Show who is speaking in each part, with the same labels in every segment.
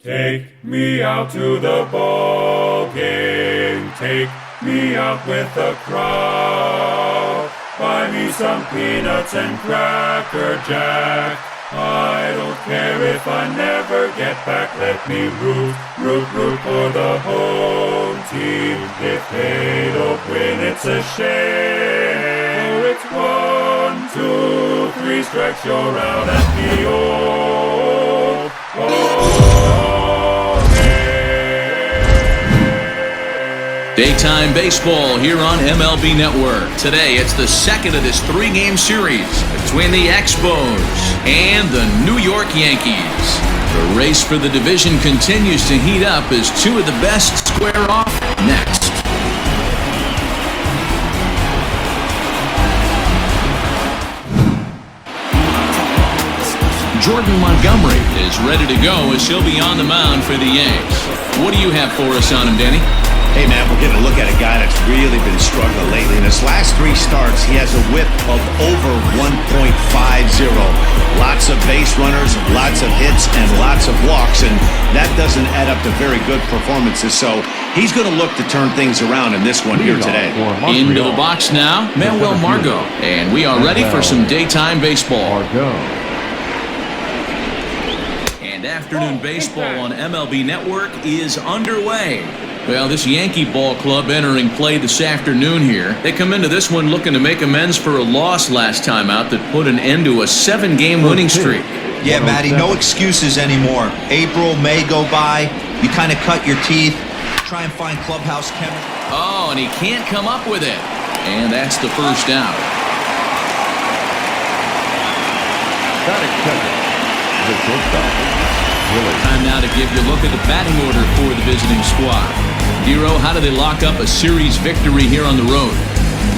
Speaker 1: Take me out to the ball game. Take me out with the crowd. Buy me some peanuts and Cracker Jack. I don't care if I never get back. Let me root for the home team. If they don't win, it's a shame. For it's 1, 2, 3 strikes, you're out at the old ball game.
Speaker 2: Daytime baseball here on MLB Network. Today, it's the second of this 3-game series between the Expos and the New York Yankees. The race for the division continues to heat up as two of the best square off next. Jordan Montgomery is ready to go as he'll be on the mound for the Yanks. What do you have for us on him, Danny?
Speaker 3: Hey, man, we're getting a look at a guy that's really been struggling lately. In his last 3 starts, he has a whip of over 1.50. Lots of base runners, lots of hits, and lots of walks, and that doesn't add up to very good performances. So he's going to look to turn things around in this one here today.
Speaker 2: Into the box now, Manuel Margot, and we are ready for some daytime baseball. And afternoon baseball on MLB Network is underway. Well, this Yankee ball club entering play this afternoon here. They come into this one looking to make amends for a loss last time out that put an end to a 7-game winning streak.
Speaker 4: Yeah, Matty, no excuses anymore. April, May go by. You kind of cut your teeth, try and find clubhouse chemistry.
Speaker 2: Oh, and he can't come up with it. And that's the first out. Time now to give you a look at the batting order for the visiting squad. Dero, how do they lock up a series victory here on the road?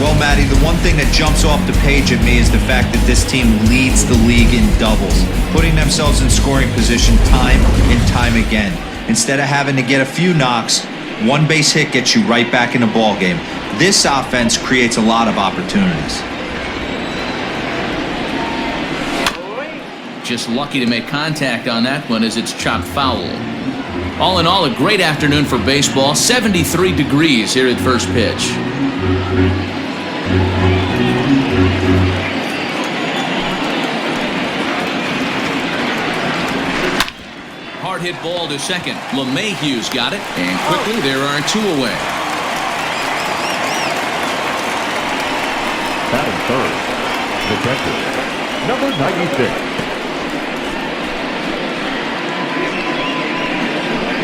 Speaker 4: Well, Matty, the one thing that jumps off the page at me is the fact that this team leads the league in doubles, putting themselves in scoring position time and time again. Instead of having to get a few knocks, one base hit gets you right back in the ball game. This offense creates a lot of opportunities.
Speaker 2: Just lucky to make contact on that one as it's chopped foul. All in all, a great afternoon for baseball. 73 degrees here at first pitch. Hard hit ball to second. LeMahieu's got it, and quickly there are 2 away.
Speaker 5: Batting third, the catcher, number 96.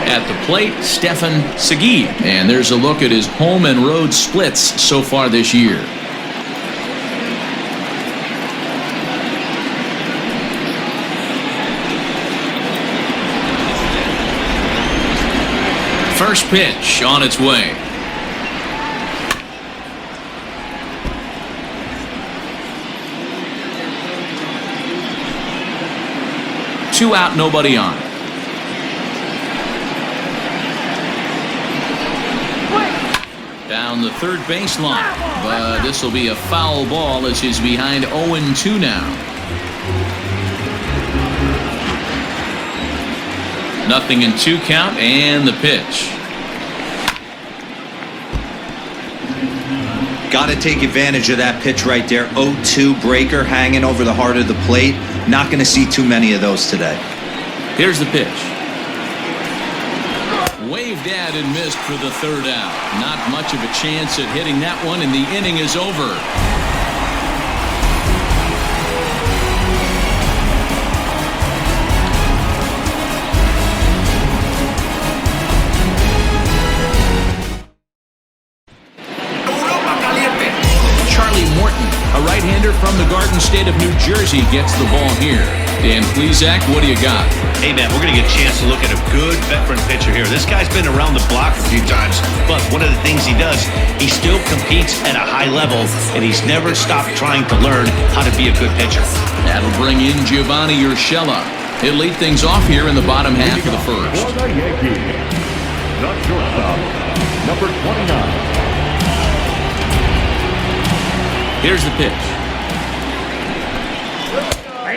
Speaker 2: At the plate, Stefan Segui. And there's a look at his home and road splits so far this year. First pitch on its way. Two out, nobody on. Down the third baseline, but this will be a foul ball as he's behind 0-2 now. Nothing in 2 count, and the pitch.
Speaker 4: Got to take advantage of that pitch right there. 0-2 breaker hanging over the heart of the plate. Not going to see too many of those today.
Speaker 2: Here's the pitch. Waved at and missed for the 3rd out. Not much of a chance at hitting that one, and the inning is over. Charlie Morton, a right-hander from the Garden State of New Jersey, gets the ball here. Dan Plesac, what do you got?
Speaker 3: Hey, man, we're going to get a chance to look at a good veteran pitcher here. This guy's been around the block a few times, but one of the things he does, he still competes at a high level, and he's never stopped trying to learn how to be a good pitcher.
Speaker 2: That'll bring in Giovanni Urshela. He'll lead things off here in the bottom half of the first.
Speaker 5: For the Yankees, the shortstop, number 29.
Speaker 2: Here's the pitch.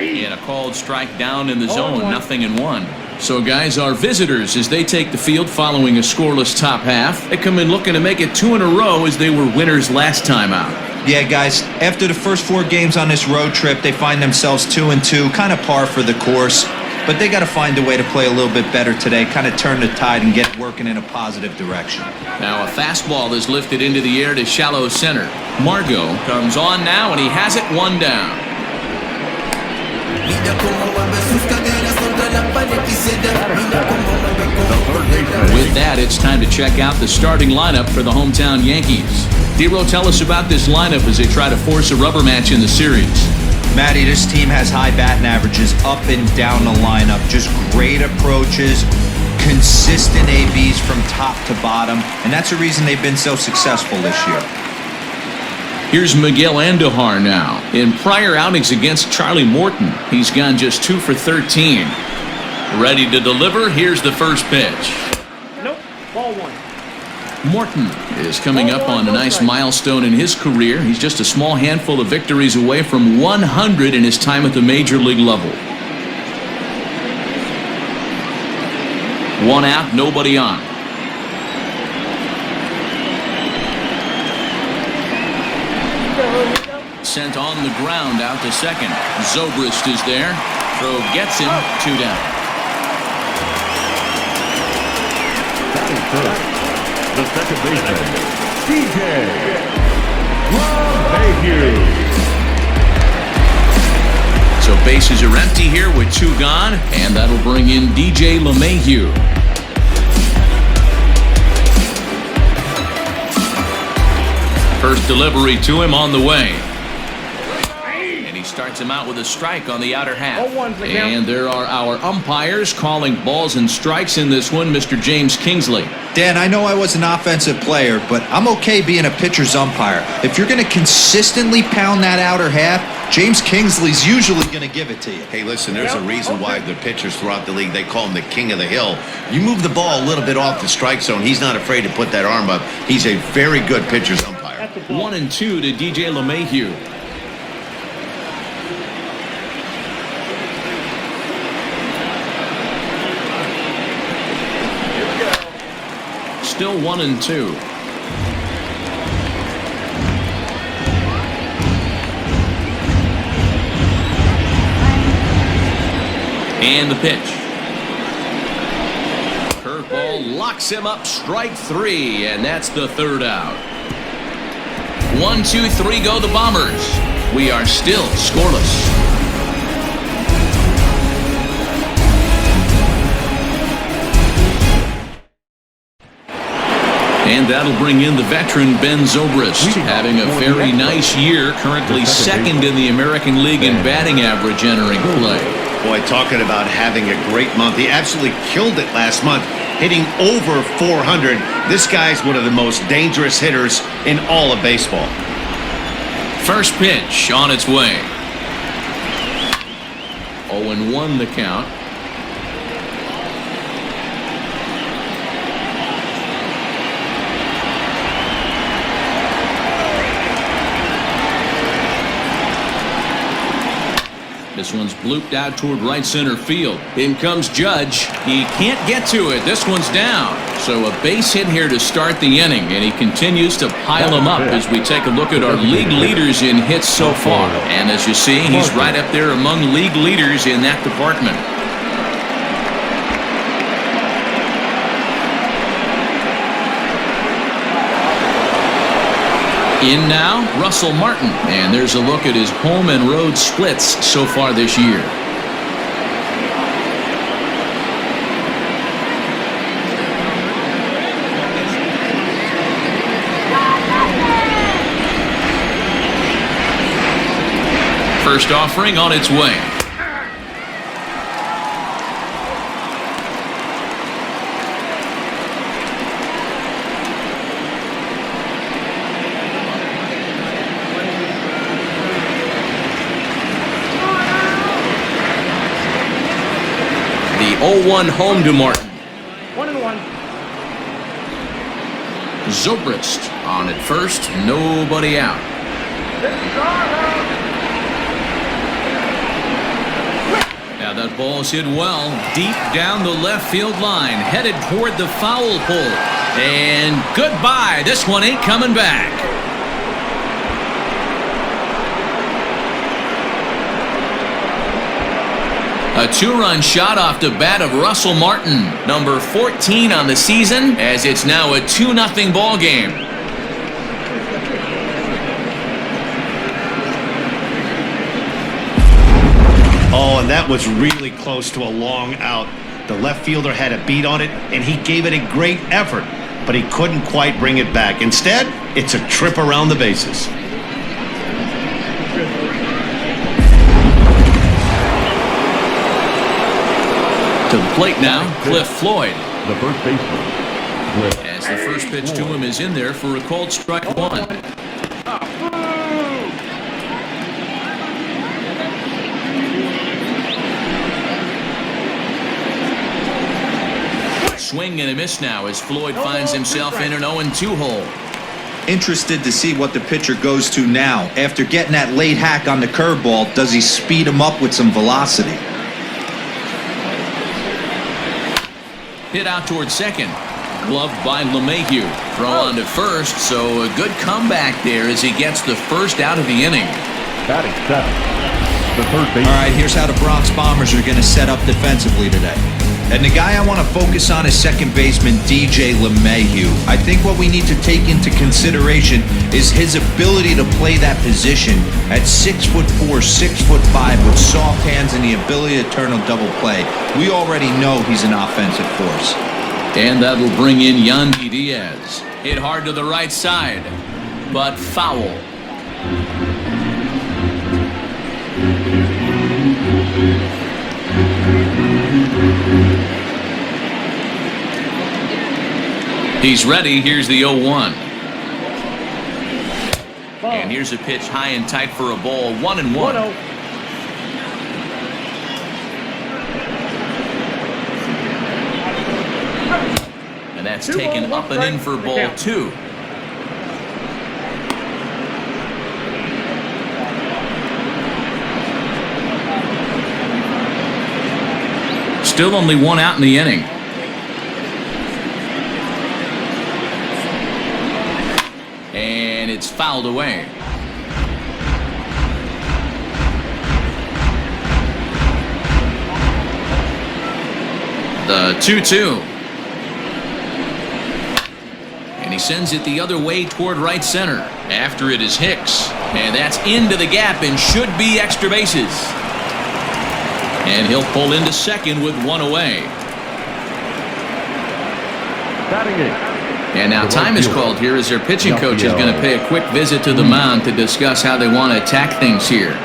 Speaker 2: And a called strike down in the zone, 0-1. So, guys, our visitors, as they take the field following a scoreless top half, they come in looking to make it 2 in a row as they were winners last time out.
Speaker 4: Yeah, guys, after the first 4 games on this road trip, they find themselves 2-2, kind of par for the course. But they got to find a way to play a little bit better today, kind of turn the tide and get working in a positive direction.
Speaker 2: Now a fastball is lifted into the air to shallow center. Margot comes on now, and he has it 1 down. With that, it's time to check out the starting lineup for the hometown Yankees. Dero, tell us about this lineup as they try to force a rubber match in the series.
Speaker 4: Matty, this team has high batting averages up and down the lineup. Just great approaches, consistent ABs from top to bottom, and that's the reason they've been so successful this year.
Speaker 2: Here's Miguel Andujar now. In prior outings against Charlie Morton, he's gone just 2 for 13. Ready to deliver. Here's the first pitch.
Speaker 6: Nope, ball 1.
Speaker 2: Morton is coming up on a nice milestone in his career. He's just a small handful of victories away from 100 in his time at the major league level. 1 out, nobody on. Sent on the ground out to second. Zobrist is there. Throw gets him. 2 down.
Speaker 5: Batting first, the second baseman, DJ LeMahieu.
Speaker 2: So bases are empty here with 2 gone, and that'll bring in DJ LeMahieu. First delivery to him on the way. And he starts him out with a strike on the outer half. And there are our umpires calling balls and strikes in this one, Mr. James Kingsley.
Speaker 4: Dan, I know I was an offensive player, but I'm okay being a pitcher's umpire. If you're going to consistently pound that outer half, James Kingsley's usually going to give it to you.
Speaker 3: Hey, listen, there's a reason why the pitchers throughout the league, they call him the king of the hill. You move the ball a little bit off the strike zone, he's not afraid to put that arm up. He's a very good pitcher's umpire.
Speaker 2: 1-2 to DJ LeMahieu. Still 1-2. And the pitch. Curveball locks him up, strike 3, and that's the 3rd out. 1, 2, 3 go the Bombers. We are still scoreless. And that'll bring in the veteran Ben Zobrist, having a very nice year, currently 2nd in the American League in batting average entering play.
Speaker 3: Boy, talking about having a great month. He absolutely killed it last month, hitting over 400. This guy's one of the most dangerous hitters in all of baseball.
Speaker 2: First pitch on its way. 0-1 the count. This one's blooped out toward right center field. In comes Judge. He can't get to it. This one's down. So a base hit here to start the inning, and he continues to pile them up as we take a look at our league leaders in hits so far. And as you see, he's right up there among league leaders in that department. In now, Russell Martin, and there's a look at his home and road splits so far this year. First offering on its way. The 0-1 home to Martin.
Speaker 6: 1-1.
Speaker 2: Zobrist on at first, nobody out. Now that ball's hit well, deep down the left field line, headed toward the foul pole. And goodbye, this one ain't coming back. A two-run shot off the bat of Russell Martin, number 14 on the season, as it's now a 2-0 ball game.
Speaker 3: Oh, and that was really close to a long out. The left fielder had a beat on it, and he gave it a great effort, but he couldn't quite bring it back. Instead, it's a trip around the bases.
Speaker 2: To the plate now, Cliff Floyd.
Speaker 5: The first baseman, Cliff.
Speaker 2: As the first pitch to him is in there for a called strike one. Swing and a miss now as Floyd finds himself in an 0-2 hole.
Speaker 4: Interested to see what the pitcher goes to now. After getting that late hack on the curveball, does he speed him up with some velocity?
Speaker 2: Hit out towards second. Gloved by LeMahieu. Throw on to first, so a good comeback there as he gets the first out of the inning.
Speaker 5: Batting seventh, the third baseman.
Speaker 4: All right, here's how the Bronx Bombers are going to set up defensively today. And the guy I want to focus on is second baseman DJ LeMahieu. I think what we need to take into consideration is his ability to play that position at 6'4", 6'5", with soft hands and the ability to turn a double play. We already know he's an offensive force.
Speaker 2: And that'll bring in Yandy Diaz. Hit hard to the right side, but foul. He's ready. Here's the 0-1. And here's a pitch high and tight for a ball. 1-1. And that's taken up and in for ball 2. Still only one out in the inning. And it's fouled away. The 2-2. And he sends it the other way toward right center. After it is Hicks. And that's into the gap and should be extra bases. And he'll pull into second with one away.
Speaker 5: Batting eighth.
Speaker 2: And now time is called here as their pitching coach is going to pay a quick visit to the mound to discuss how they want to attack things here.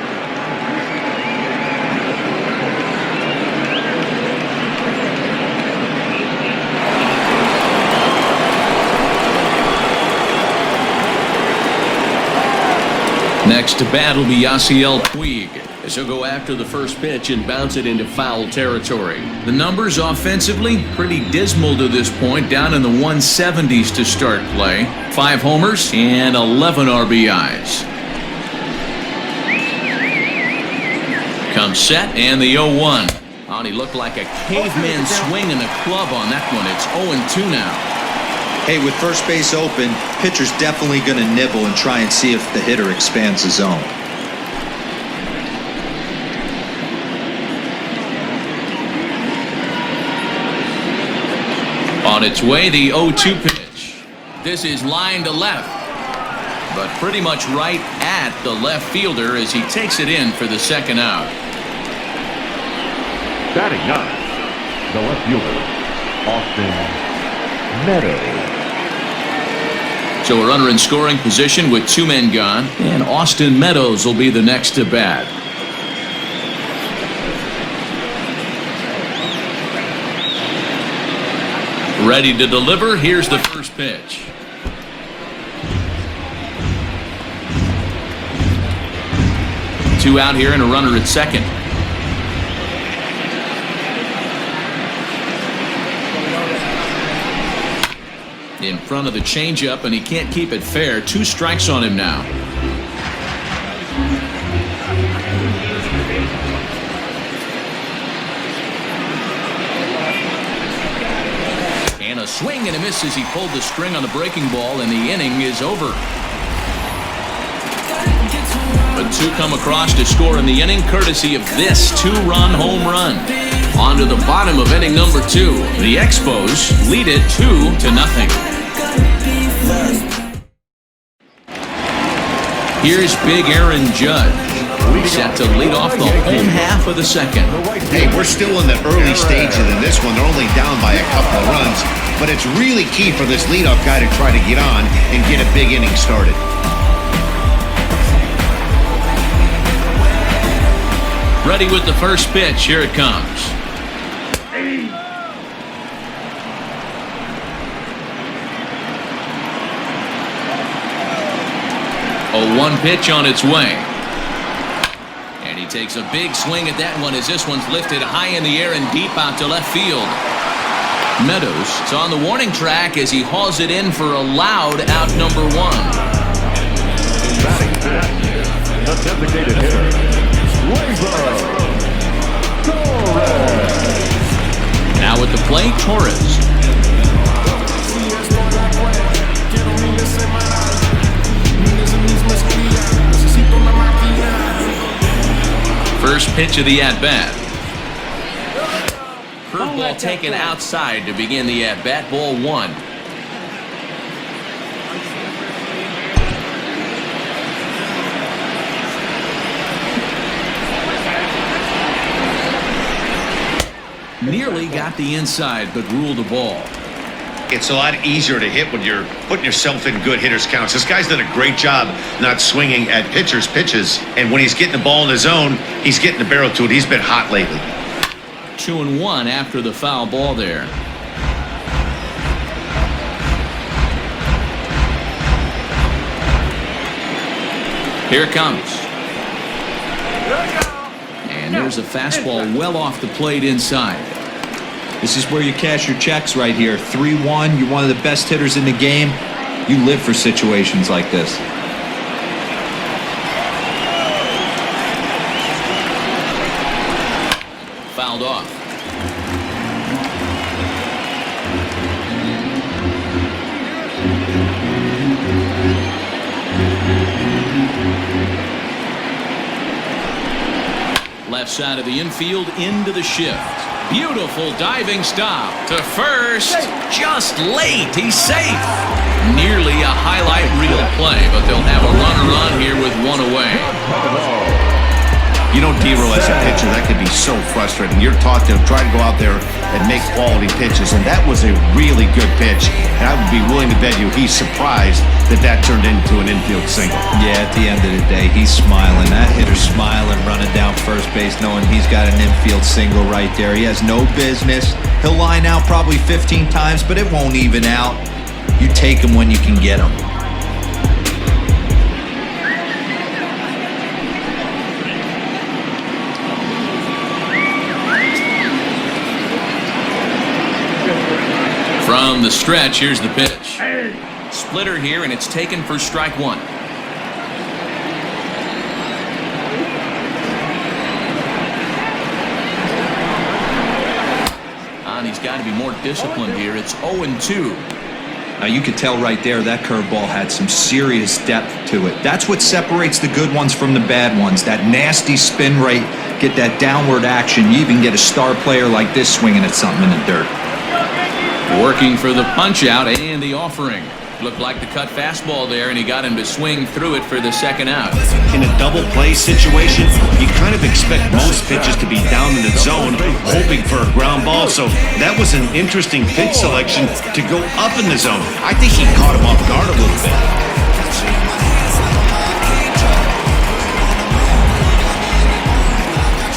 Speaker 2: Next to bat will be Yasiel Puig, as he'll go after the first pitch and bounce it into foul territory. The numbers offensively pretty dismal to this point, down in the 170s to start play. 5 homers and 11 RBIs. Comes set and the 0-1. Oh, and he looked like a caveman swinging the club on that one. It's 0-2 now.
Speaker 4: Hey, with first base open, pitcher's definitely going to nibble and try and see if the hitter expands the zone.
Speaker 2: On its way, the 0-2 pitch. This is line to left, but pretty much right at the left fielder as he takes it in for the second out.
Speaker 5: Batting ninth, the left fielder, Austin Meadows.
Speaker 2: So a runner in scoring position with 2 men gone, and Austin Meadows will be the next to bat. Ready to deliver. Here's the first pitch. Two out here and a runner at second. In front of the changeup, and he can't keep it fair. 2 strikes on him now. A swing and a miss as he pulled the string on the breaking ball, and the inning is over. But two come across to score in the inning, courtesy of this two-run home run. On to the bottom of inning number 2. The Expos lead it 2-0. Here's Big Aaron Judge, set to lead off the home half of the second.
Speaker 3: Hey, we're still in the early stages in this one. They're only down by a couple of runs, but it's really key for this leadoff guy to try to get on and get a big inning started.
Speaker 2: Ready with the first pitch. Here it comes. A 1 pitch on its way. And he takes a big swing at that one as this one's lifted high in the air and deep out to left field. Meadows is on the warning track as he hauls it in for a loud out number 1.
Speaker 5: Batting fifth, the designated hitter, Torres.
Speaker 2: Now at the plate, Torres. First pitch of the at-bat. Curveball taken outside to begin the at-bat. Ball 1. Nearly got the inside, but ruled the ball.
Speaker 3: It's a lot easier to hit when you're putting yourself in good hitters' counts. This guy's done a great job not swinging at pitchers' pitches, and when he's getting the ball in his zone, he's getting the barrel to it. He's been hot lately.
Speaker 2: 2-1 after the foul ball there. Here it comes. And there's a fastball well off the plate inside.
Speaker 4: This is where you cash your checks right here. 3-1, you're one of the best hitters in the game. You live for situations like this.
Speaker 2: Fouled off. Left side of the infield into the shift. Beautiful diving stop to first. Just late. He's safe. Nearly a highlight reel play, but they'll have a runner on here with 1 away.
Speaker 3: You know, D-Roll, as a pitcher, that could be so frustrating. You're taught to try to go out there and make quality pitches, and that was a really good pitch. And I would be willing to bet you he's surprised that that turned into an infield single.
Speaker 4: Yeah, at the end of the day, he's smiling. That hitter's smiling, running down first base, knowing he's got an infield single right there. He has no business. He'll line out probably 15 times, but it won't even out. You take him when you can get him.
Speaker 2: From the stretch, here's the pitch. Splitter here, and it's taken for strike 1. And he's got to be more disciplined here. It's 0-2.
Speaker 4: Now you could tell right there that curveball had some serious depth to it. That's what separates the good ones from the bad ones. That nasty spin rate, get that downward action. You even get a star player like this swinging at something in the dirt.
Speaker 2: Working for the punch-out and the offering. Looked like the cut fastball there, and he got him to swing through it for the second out.
Speaker 3: In a double play situation, you kind of expect most pitches to be down in the zone, hoping for a ground ball. So that was an interesting pitch selection to go up in the zone. I think he caught him off guard a little bit.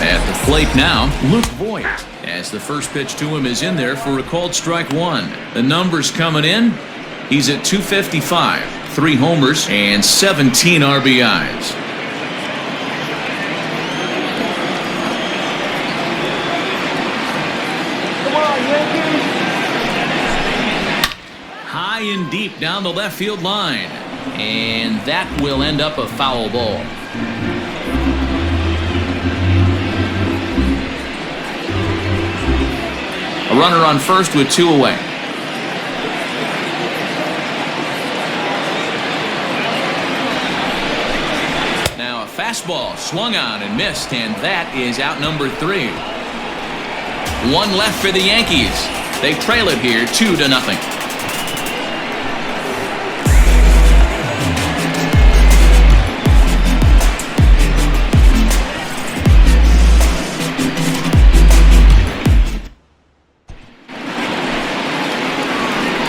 Speaker 2: At the plate now, Luke Voigt. As the first pitch to him is in there for a called strike 1. The numbers coming in. He's at 255, 3 homers, and 17 RBIs.
Speaker 6: Come on, Yankees!
Speaker 2: High and deep down the left field line. And that will end up a foul ball. A runner on first with 2 away. Fastball swung on and missed, and that is out number 3. One left for the Yankees. They trail it here 2-0.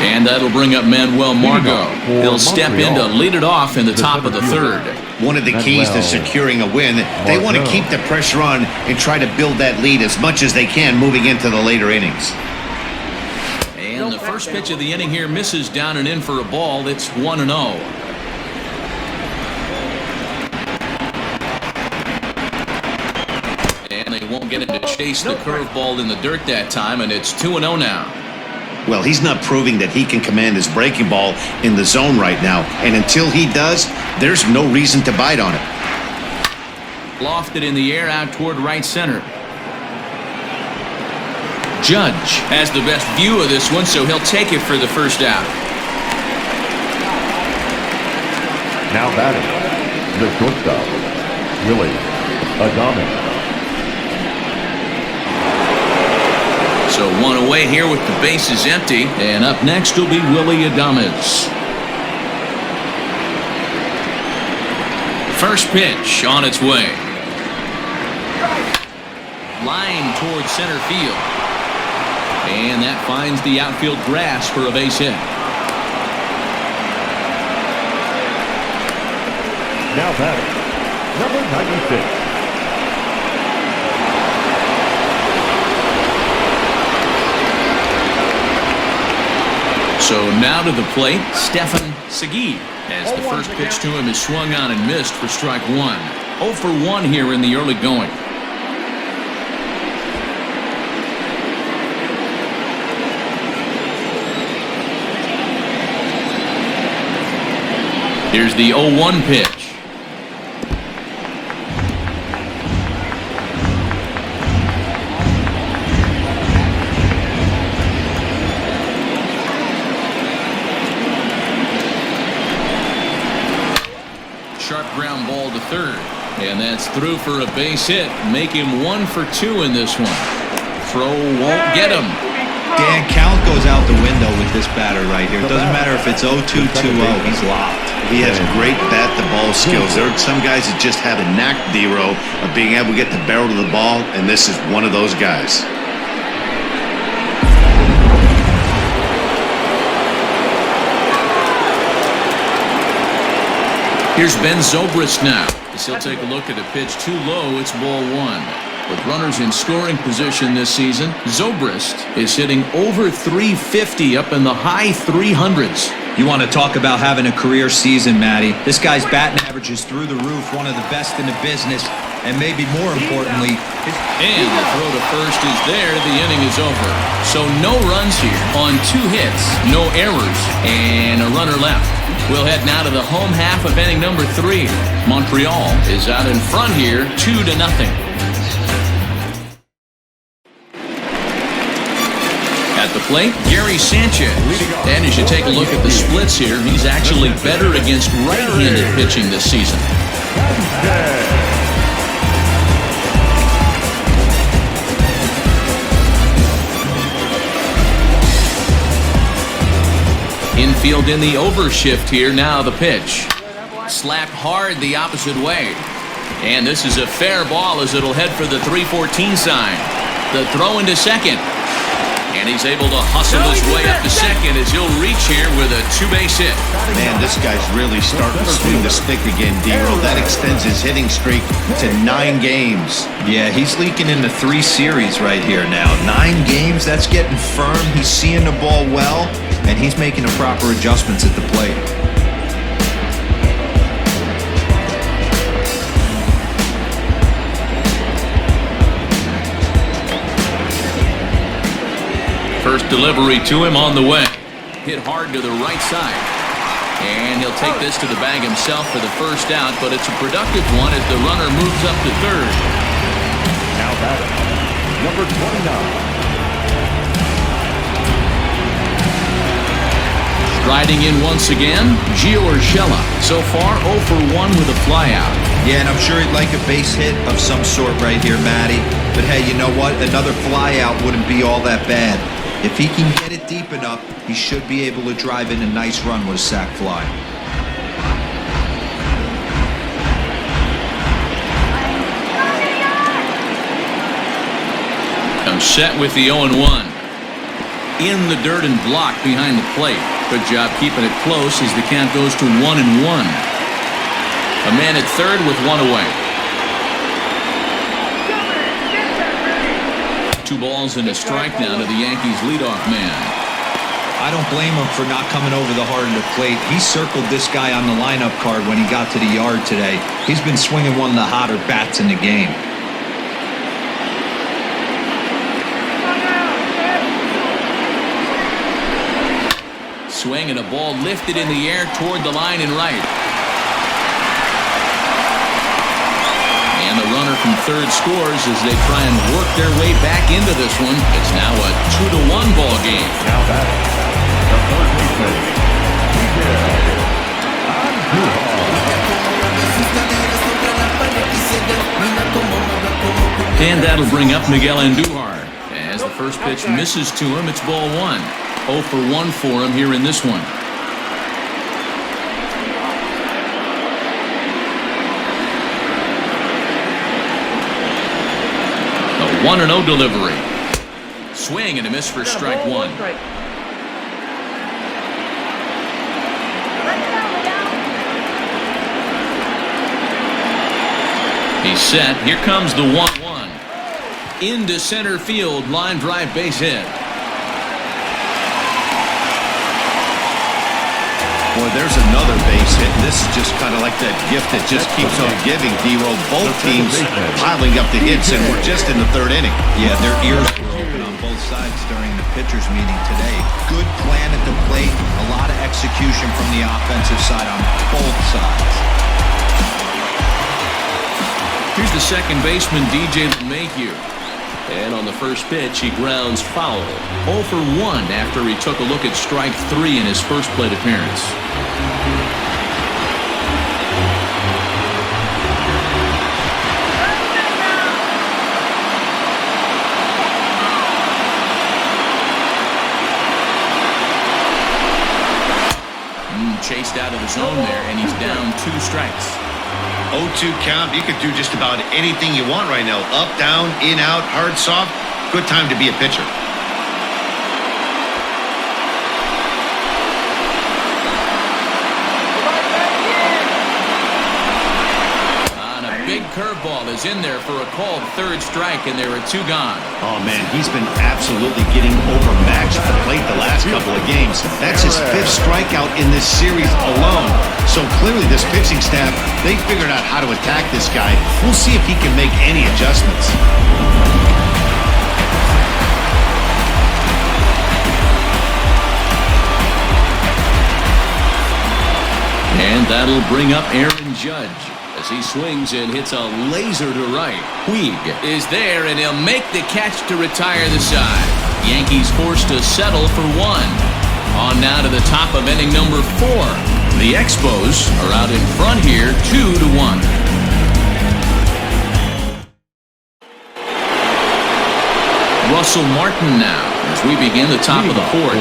Speaker 2: And that'll bring up Manuel Margot. He'll step in to lead it off in the top of the 3rd.
Speaker 3: One of the keys to securing a win, they want to keep the pressure on and try to build that lead as much as they can moving into the later innings.
Speaker 2: And the first pitch of the inning here misses down and in for a ball. It's 1-0. And they won't get it to chase the curveball in the dirt that time, and it's 2-0 now.
Speaker 3: Well, he's not proving that he can command his breaking ball in the zone right now. And until he does, there's no reason to bite on it.
Speaker 2: Lofted in the air out toward right center. Judge has the best view of this one, so he'll take it for the first out.
Speaker 5: Now batting, the shortstop, Willie Adames.
Speaker 2: So one away here with the bases empty. And up next will be Willie Adames. First pitch on its way. Line towards center field. And that finds the outfield grass for a base hit.
Speaker 5: Now batting, number 96.
Speaker 2: So now to the plate, Stephen Segui, as the first pitch to him is swung on and missed for strike 1. 0 for 1 here in the early going. Here's the 0-1 pitch. Sharp ground ball to third. And that's through for a base hit. Make him 1 for 2 in this one. Throw won't get him.
Speaker 4: Dan, count goes out the window with this batter right here. It doesn't matter if it's 0-2, 2-0. He's locked.
Speaker 3: He has great bat-to-ball skills. There are some guys that just have a knack, D-Row, of being able to get the barrel of the ball, and this is one of those guys.
Speaker 2: Here's Ben Zobrist now, as he'll take a look at a pitch too low. It's ball 1. With runners in scoring position this season, Zobrist is hitting over 350 up in the high 300s.
Speaker 4: You want to talk about having a career season, Matty. This guy's batting average is through the roof, one of the best in the business, and maybe more importantly...
Speaker 2: And the throw to first is there. The inning is over. So no runs here on 2 hits, no errors, and a runner left. We'll head now to the home half of inning number 3. Montreal is out in front here, 2-0. At the plate, Gary Sanchez. And as you take a look at the splits here, he's actually better against right-handed pitching this season. Infield in the overshift here. Now the pitch. Slapped hard the opposite way. And this is a fair ball as it'll head for the 3-14 sign. The throw into second. And he's able to hustle his way up to second as he'll reach here with a 2-base hit.
Speaker 3: Man, this guy's really starting to swing the stick again, D-Row. That extends his hitting streak to 9 games.
Speaker 4: Yeah, he's leaking into 3 series right here now. 9 games, that's getting firm. He's seeing the ball well, and he's making the proper adjustments at the plate.
Speaker 2: First delivery to him on the way. Hit hard to the right side. And he'll take this to the bag himself for the first out, but it's a productive one as the runner moves up to third.
Speaker 5: Now batting, number 29.
Speaker 2: Striding in once again, Gio Urshela. So far 0 for 1 with a flyout.
Speaker 4: Yeah, and I'm sure he'd like a base hit of some sort right here, Matty. But hey, you know what? Another fly out wouldn't be all that bad. If he can get it deep enough, he should be able to drive in a nice run with a sac fly.
Speaker 2: Comes set with the 0-1. In the dirt and blocked behind the plate. Good job keeping it close as the count goes to 1-1. A man at third with one away. 2 balls and a strike now to the Yankees leadoff man.
Speaker 4: I don't blame him for not coming over the heart of the plate. He circled this guy on the lineup card when he got to the yard today. He's been swinging one of the hotter bats in the game.
Speaker 2: Swing and a ball lifted in the air toward the line and right. And the runner from third scores as they try and work their way back into this one. It's now a 2-1 ball game.
Speaker 5: Now batting, the third baseman,
Speaker 2: And that'll bring up Miguel Andujar. As the first pitch misses to him, it's ball 1. 0 for 1 for him here in this one. A 1-0 delivery. Swing and a miss for strike 1. He's set. Here comes the 1-1. Into center field, line drive base hit.
Speaker 3: Boy, there's another base hit. This is just kind of like that gift that just keeps on giving, D-Roll. Both teams piling up the hits, and we're just in the third inning.
Speaker 4: Yeah, their ears were open on both sides during the pitchers' meeting today. Good plan at the plate, a lot of execution from the offensive side on both sides.
Speaker 2: Here's the second baseman, DJ LeMahieu. And on the first pitch, he grounds foul. 0 for 1 after he took a look at strike 3 in his first plate appearance. Chased out of the zone there, and he's down 2 strikes.
Speaker 3: 0-2 count. You could do just about anything you want right now. Up, down, in, out, hard, soft. Good time to be a pitcher.
Speaker 2: On a big curveball is in there for a called third strike, and there are 2 gone.
Speaker 3: Oh, man, he's been absolutely getting overmatched at the plate the last couple of games. That's his 5th strikeout in this series alone. So clearly this pitching staff, they figured out how to attack this guy. We'll see if he can make any adjustments.
Speaker 2: And that'll bring up Aaron Judge as he swings and hits a laser to right. Puig is there, and he'll make the catch to retire the side. Yankees forced to settle for 1. On now to the top of inning number 4. The Expos are out in front here, 2-1. Russell Martin now as we begin the top of the 4th.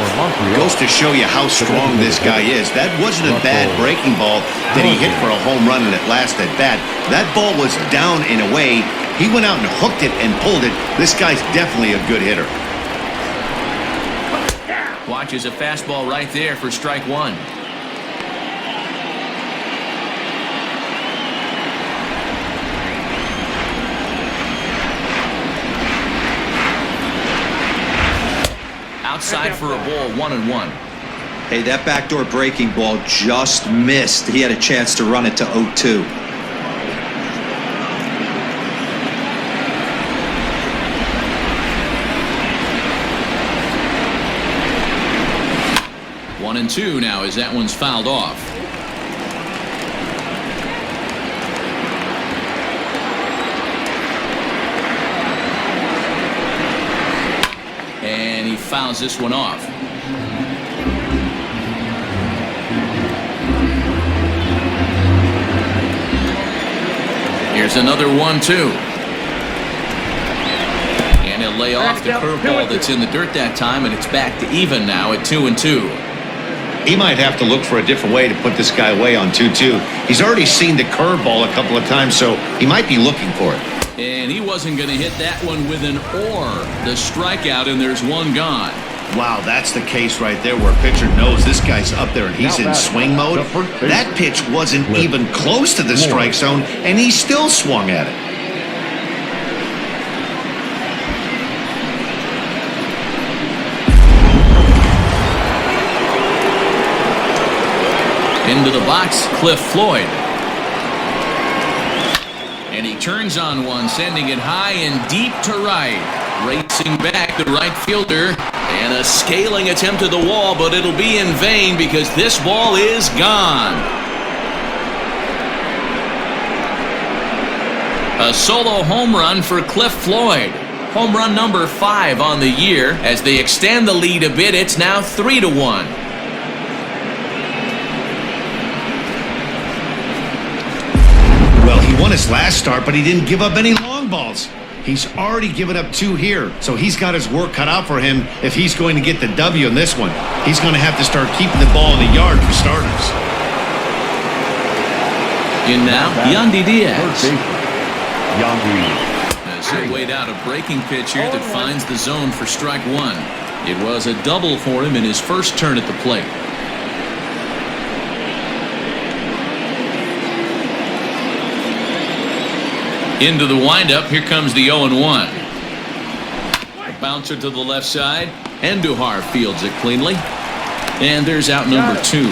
Speaker 3: Goes to show you how strong this guy is. That wasn't a bad breaking ball that he hit for a home run in that last at bat. That ball was down and away. He went out and hooked it and pulled it. This guy's definitely a good hitter.
Speaker 2: Watches a fastball right there for strike 1. Outside for a ball, 1-1.
Speaker 4: Hey, that backdoor breaking ball just missed. He had a chance to run it to 0-2.
Speaker 2: One and 2 now as that one's fouled off. And he fouls this one off. There's another 1-2. And he'll lay off the curveball that's in the dirt that time, and it's back to even now at 2-2.
Speaker 3: He might have to look for a different way to put this guy away on 2-2. He's already seen the curveball a couple of times, so he might be looking for it.
Speaker 2: And he wasn't going to hit that one with an or. The strikeout, and there's one gone.
Speaker 3: Wow, that's the case right there where a pitcher knows this guy's up there and he's in swing mode. That pitch wasn't even close to the strike zone, and he still swung at it.
Speaker 2: Into the box, Cliff Floyd. And he turns on one, sending it high and deep to right. Racing back, the right fielder. And a scaling attempt at the wall, but it'll be in vain because this ball is gone. A solo home run for Cliff Floyd. Home run number 5 on the year. As they extend the lead a bit, it's now 3-1.
Speaker 3: Well, he won his last start, but he didn't give up any long balls. He's already given up 2 here, so he's got his work cut out for him if he's going to get the W in this one. He's going to have to start keeping the ball in the yard for starters.
Speaker 2: In now, Yandy Diaz.
Speaker 5: Yandy.
Speaker 2: As he weighed out a breaking pitch here that finds the zone for strike 1. It was a double for him in his first turn at the plate. Into the windup, here comes the 0-1. A bouncer to the left side. Andujar fields it cleanly. And there's out number 2.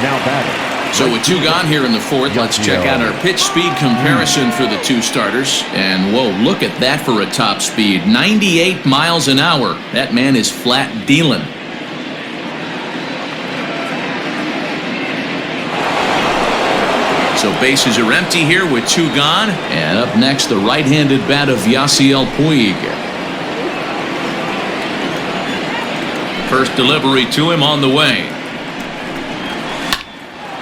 Speaker 5: Now batting.
Speaker 2: So with 2 gone here in the 4th, let's check out our pitch speed comparison for the 2 starters. And whoa, look at that for a top speed. 98 miles an hour. That man is flat dealing. So bases are empty here with 2 gone. And up next, the right-handed bat of Yasiel Puig. First delivery to him on the way.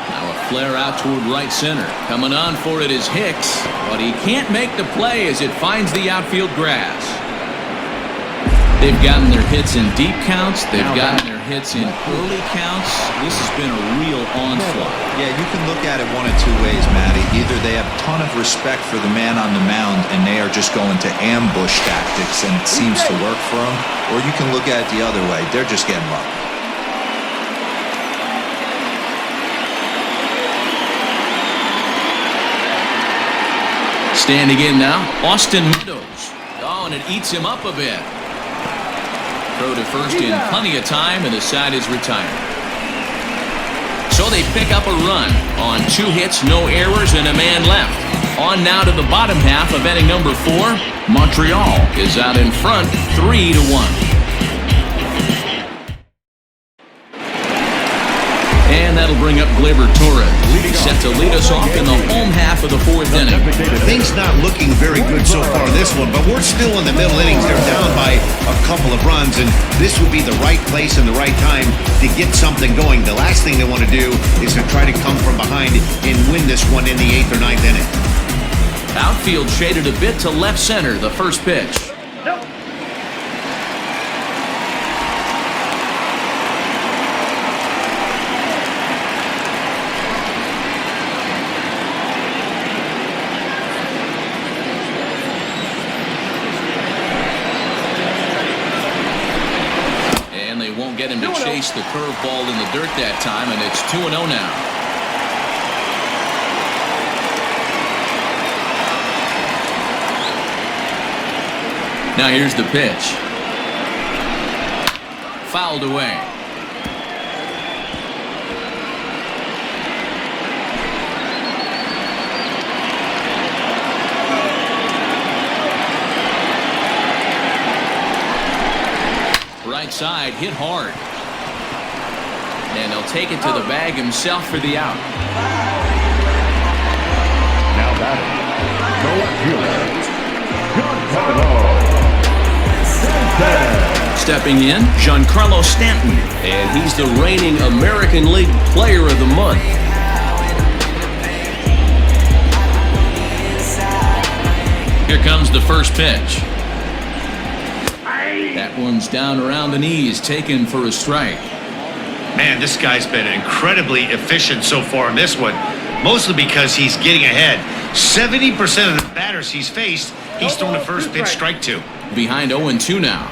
Speaker 2: Now a flare out toward right center. Coming on for it is Hicks, but he can't make the play as it finds the outfield grass. They've gotten their hits in deep counts. They've gotten their hits in early counts. This has been a real onslaught.
Speaker 4: Yeah, you can look at it one of 2 ways, Matty. Either they have a ton of respect for the man on the mound and they are just going to ambush tactics and it seems to work for them, or you can look at it the other way. They're just getting lucky.
Speaker 2: Standing in now, Austin Meadows. Oh, and it eats him up a bit. Throw to first in plenty of time, and the side is retired. So they pick up a run on 2 hits, no errors, and a man left. On now to the bottom half of inning number 4. Montreal is out in front, 3-1. And that'll bring up Gleyber Torres. He's set to lead us off in the home half of the 4th inning.
Speaker 3: Things not looking very good so far in this one, but we're still in the middle innings. They're down by a couple of runs, and this would be the right place and the right time to get something going. The last thing they want to do is to try to come from behind and win this one in the 8th or 9th inning.
Speaker 2: Outfield shaded a bit to left center, the first pitch. Get him to chase the curveball in the dirt that time, and it's 2-0 now. Now here's the pitch. Fouled away. Right side, hit hard. And he'll take it to the bag himself for the out.
Speaker 5: Now batting. No appeal. Good
Speaker 2: Stepping in, Giancarlo Stanton.
Speaker 7: And he's the reigning American League Player of the Month.
Speaker 2: Here comes the first pitch. That one's down around the knees, taken for a strike.
Speaker 3: Man, this guy's been incredibly efficient so far in this one, mostly because he's getting ahead. 70% of the batters he's faced, he's thrown the first pitch strike to.
Speaker 2: Behind 0-2 now.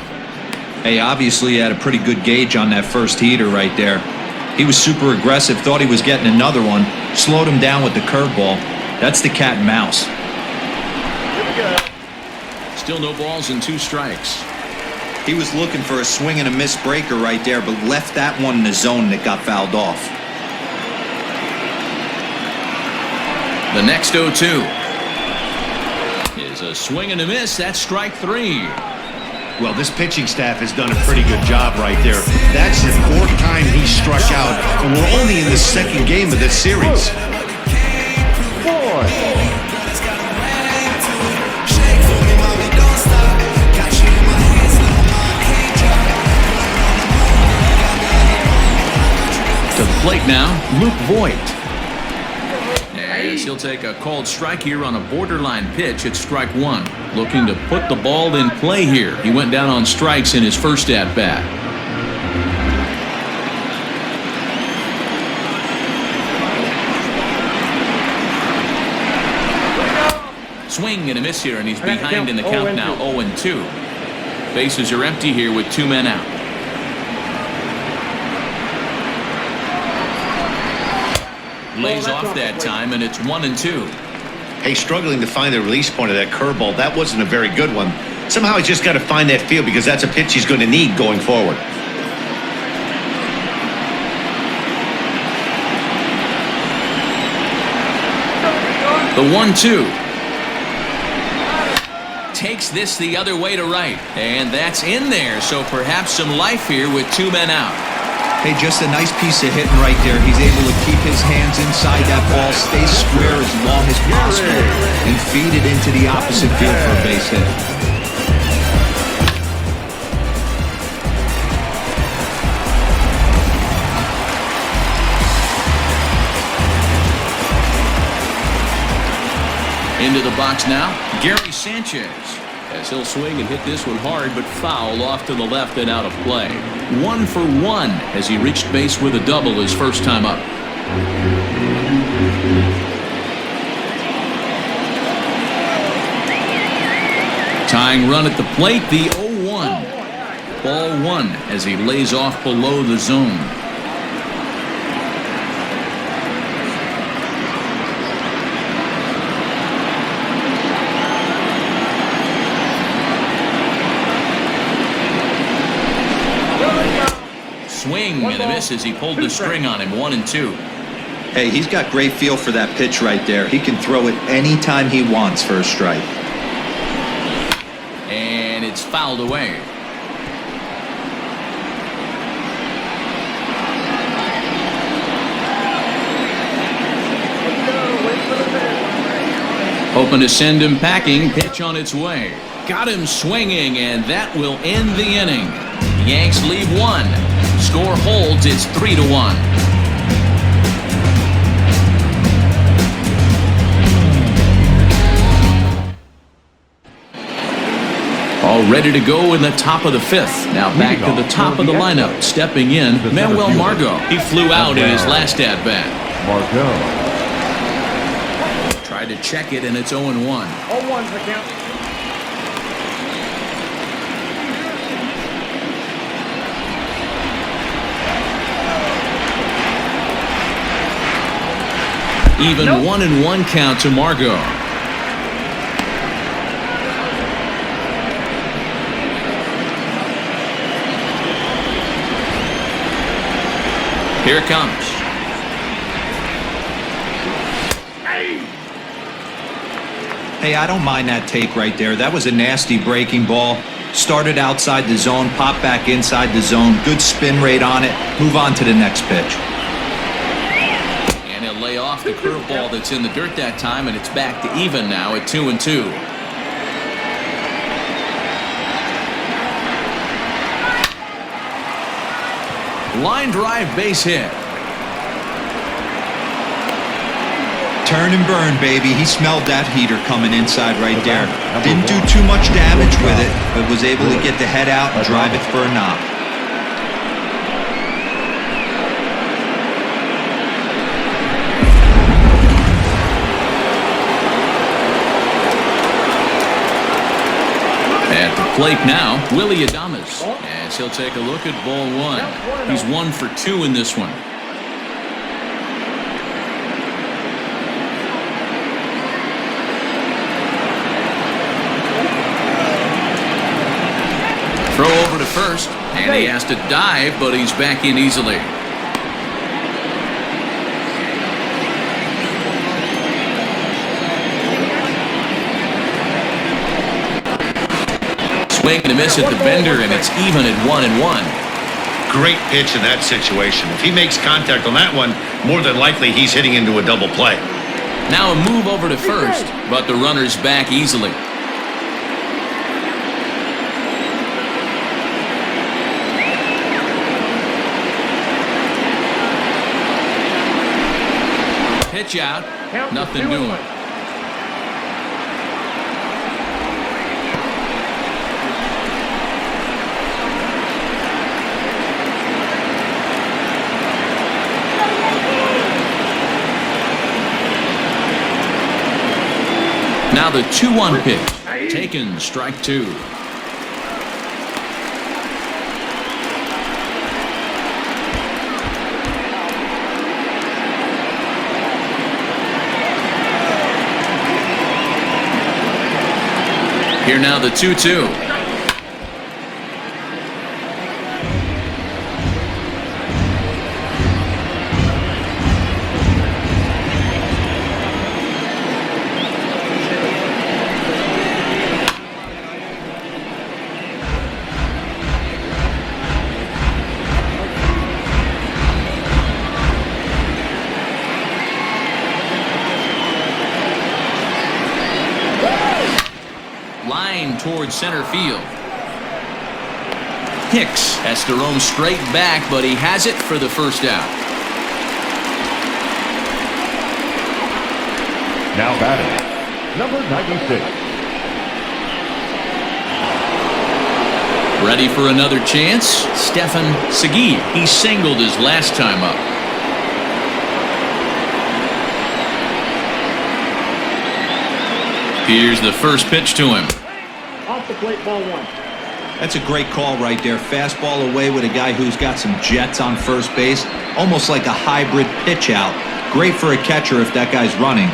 Speaker 4: Hey, obviously he had a pretty good gauge on that first heater right there. He was super aggressive, thought he was getting another one, slowed him down with the curveball. That's the cat and mouse.
Speaker 2: Still no balls and 2 strikes.
Speaker 4: He was looking for a swing and a miss breaker right there, but left that one in the zone that got fouled off.
Speaker 2: The next 0-2 is a swing and a miss. That's strike 3.
Speaker 3: Well, this pitching staff has done a pretty good job right there. That's the 4th time he struck out, and we're only in the 2nd game of this series.
Speaker 2: To the plate now, Luke Voigt. As he'll take a called strike here on a borderline pitch at strike 1. Looking to put the ball in play here. He went down on strikes in his first at-bat. Swing and a miss here, and he's behind in the count now, 0-2. Bases are empty here with 2 men out. Lays off that time, and it's 1-2.
Speaker 3: Hey, struggling to find the release point of that curveball. That wasn't a very good one. Somehow he's just got to find that feel because that's a pitch he's going to need going forward.
Speaker 2: The 1-2. Takes this the other way to right. And that's in there, so perhaps some life here with 2 men out.
Speaker 4: Hey, just a nice piece of hitting right there. He's able to keep his hands inside that ball, stay square as long as possible, and feed it into the opposite field for a base hit.
Speaker 2: Into the box now, Gary Sanchez. As he'll swing and hit this one hard, but foul off to the left and out of play. 1 for 1 as he reached base with a double his first time up. Tying run at the plate, the 0-1. Ball 1 as he lays off below the zone. Swing and a miss as he pulled the string on him, 1-2.
Speaker 4: Hey, he's got great feel for that pitch right there. He can throw it anytime he wants for a strike.
Speaker 2: And it's fouled away. Hoping to send him packing. Pitch on its way. Got him swinging, and that will end the inning. Yanks lead 1. Score holds. It's 3-1. All ready to go in the top of the 5th. Now back to the top of the lineup. Stepping in, Manuel Margot. He flew out in his last at-bat.
Speaker 5: Margot.
Speaker 2: Tried to check it, and it's 0-1.
Speaker 6: 0-1's the count.
Speaker 2: Even 1-1 count to Margot. Here it comes.
Speaker 4: Hey, I don't mind that take right there. That was a nasty breaking ball. Started outside the zone, popped back inside the zone. Good spin rate on it. Move on to the next pitch.
Speaker 2: And he'll lay off the curveball that's in the dirt that time, and it's back to even now at 2-2. Line drive base hit.
Speaker 4: Turn and burn, baby. He smelled that heater coming inside right there. Didn't do too much damage with it, but was able to get the head out and drive it for a knock.
Speaker 2: At the plate now, Willie Adames, as he'll take a look at ball one. He's 1 for 2 in this one. Throw over to first, and he has to dive, but he's back in easily. Swing and a miss at the bender, and it's even at 1-1.
Speaker 3: Great pitch in that situation. If he makes contact on that one, more than likely he's hitting into a double play.
Speaker 2: Now a move over to first, but the runner's back easily. Pitch out, nothing doing. Now the 2-1 pitch. Taken, strike 2. Here now the 2-2. Line towards center field. Hicks has to roam straight back, but he has it for the first out.
Speaker 5: Now batting, number 96.
Speaker 2: Ready for another chance? Stefan Segui. He singled his last time up. Here's the first pitch to him.
Speaker 6: Off the plate, ball 1.
Speaker 4: That's a great call right there. Fastball away with a guy who's got some jets on first base. Almost like a hybrid pitch out. Great for a catcher if that guy's running.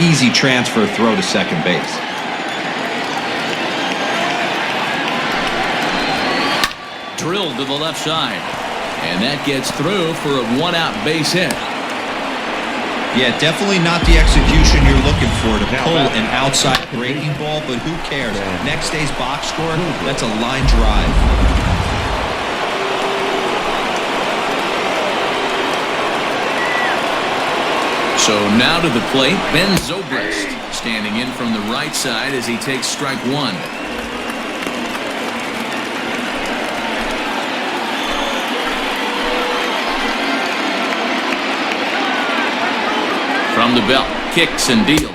Speaker 4: Easy transfer throw to second base.
Speaker 2: Drilled to the left side. And that gets through for a 1-out base hit.
Speaker 4: Yeah, definitely not the execution you're looking for to pull an outside breaking ball, but who cares? Next day's box score, that's a line drive.
Speaker 2: So now to the plate, Ben Zobrist, standing in from the right side as he takes strike 1. From the belt, kicks and deals.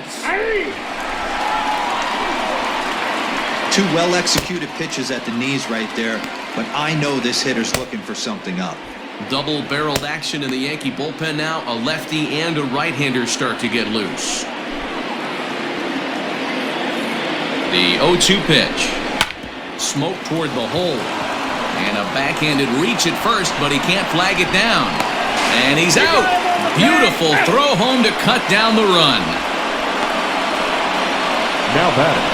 Speaker 4: 2 well-executed pitches at the knees right there, but I know this hitter's looking for something up.
Speaker 2: Double-barreled action in the Yankee bullpen now. A lefty and a right-hander start to get loose. The 0-2 pitch. Smoke toward the hole. And a backhanded reach at first, but he can't flag it down. And he's out. Beautiful throw home to cut down the run.
Speaker 5: Now batting,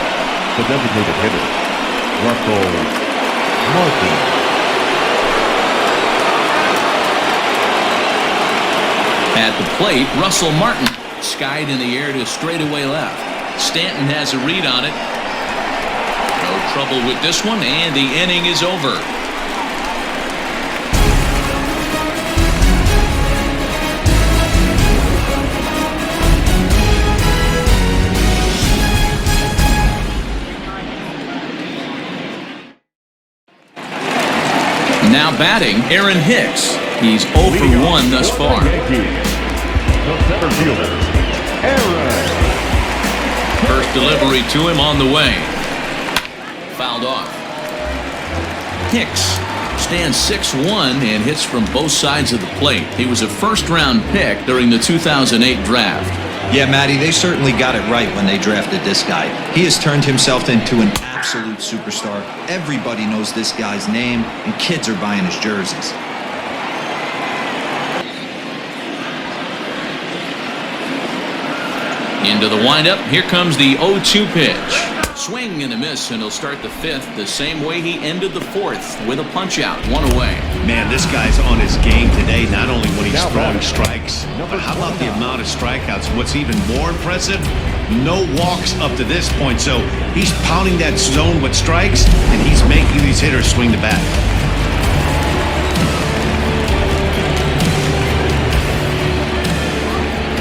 Speaker 5: the designated hitter, Russell Martin.
Speaker 2: At the plate, Russell Martin skied in the air to straightaway left. Stanton has a read on it. No trouble with this one, and the inning is over. Now batting, Aaron Hicks. He's 0 for 1 thus far.
Speaker 5: Yankees, the center fielder, Aaron.
Speaker 2: First delivery to him on the way. Fouled off. Hicks stands 6'1" and hits from both sides of the plate. He was a first-round pick during the 2008 draft.
Speaker 4: Yeah, Matty, they certainly got it right when they drafted this guy. He has turned himself into an absolute superstar. Everybody knows this guy's name, and kids are buying his jerseys.
Speaker 2: Into the windup. Here comes the 0-2 pitch. Swing and a miss, and he'll start the fifth the same way he ended the fourth, with a punch-out, 1 away.
Speaker 3: Man, this guy's on his game today, not only when he's
Speaker 5: Now
Speaker 3: throwing
Speaker 5: batting,
Speaker 3: strikes, but how about the amount of strikeouts? What's even more impressive, no walks up to this point. So he's pounding that zone with strikes, and he's making these hitters swing the bat.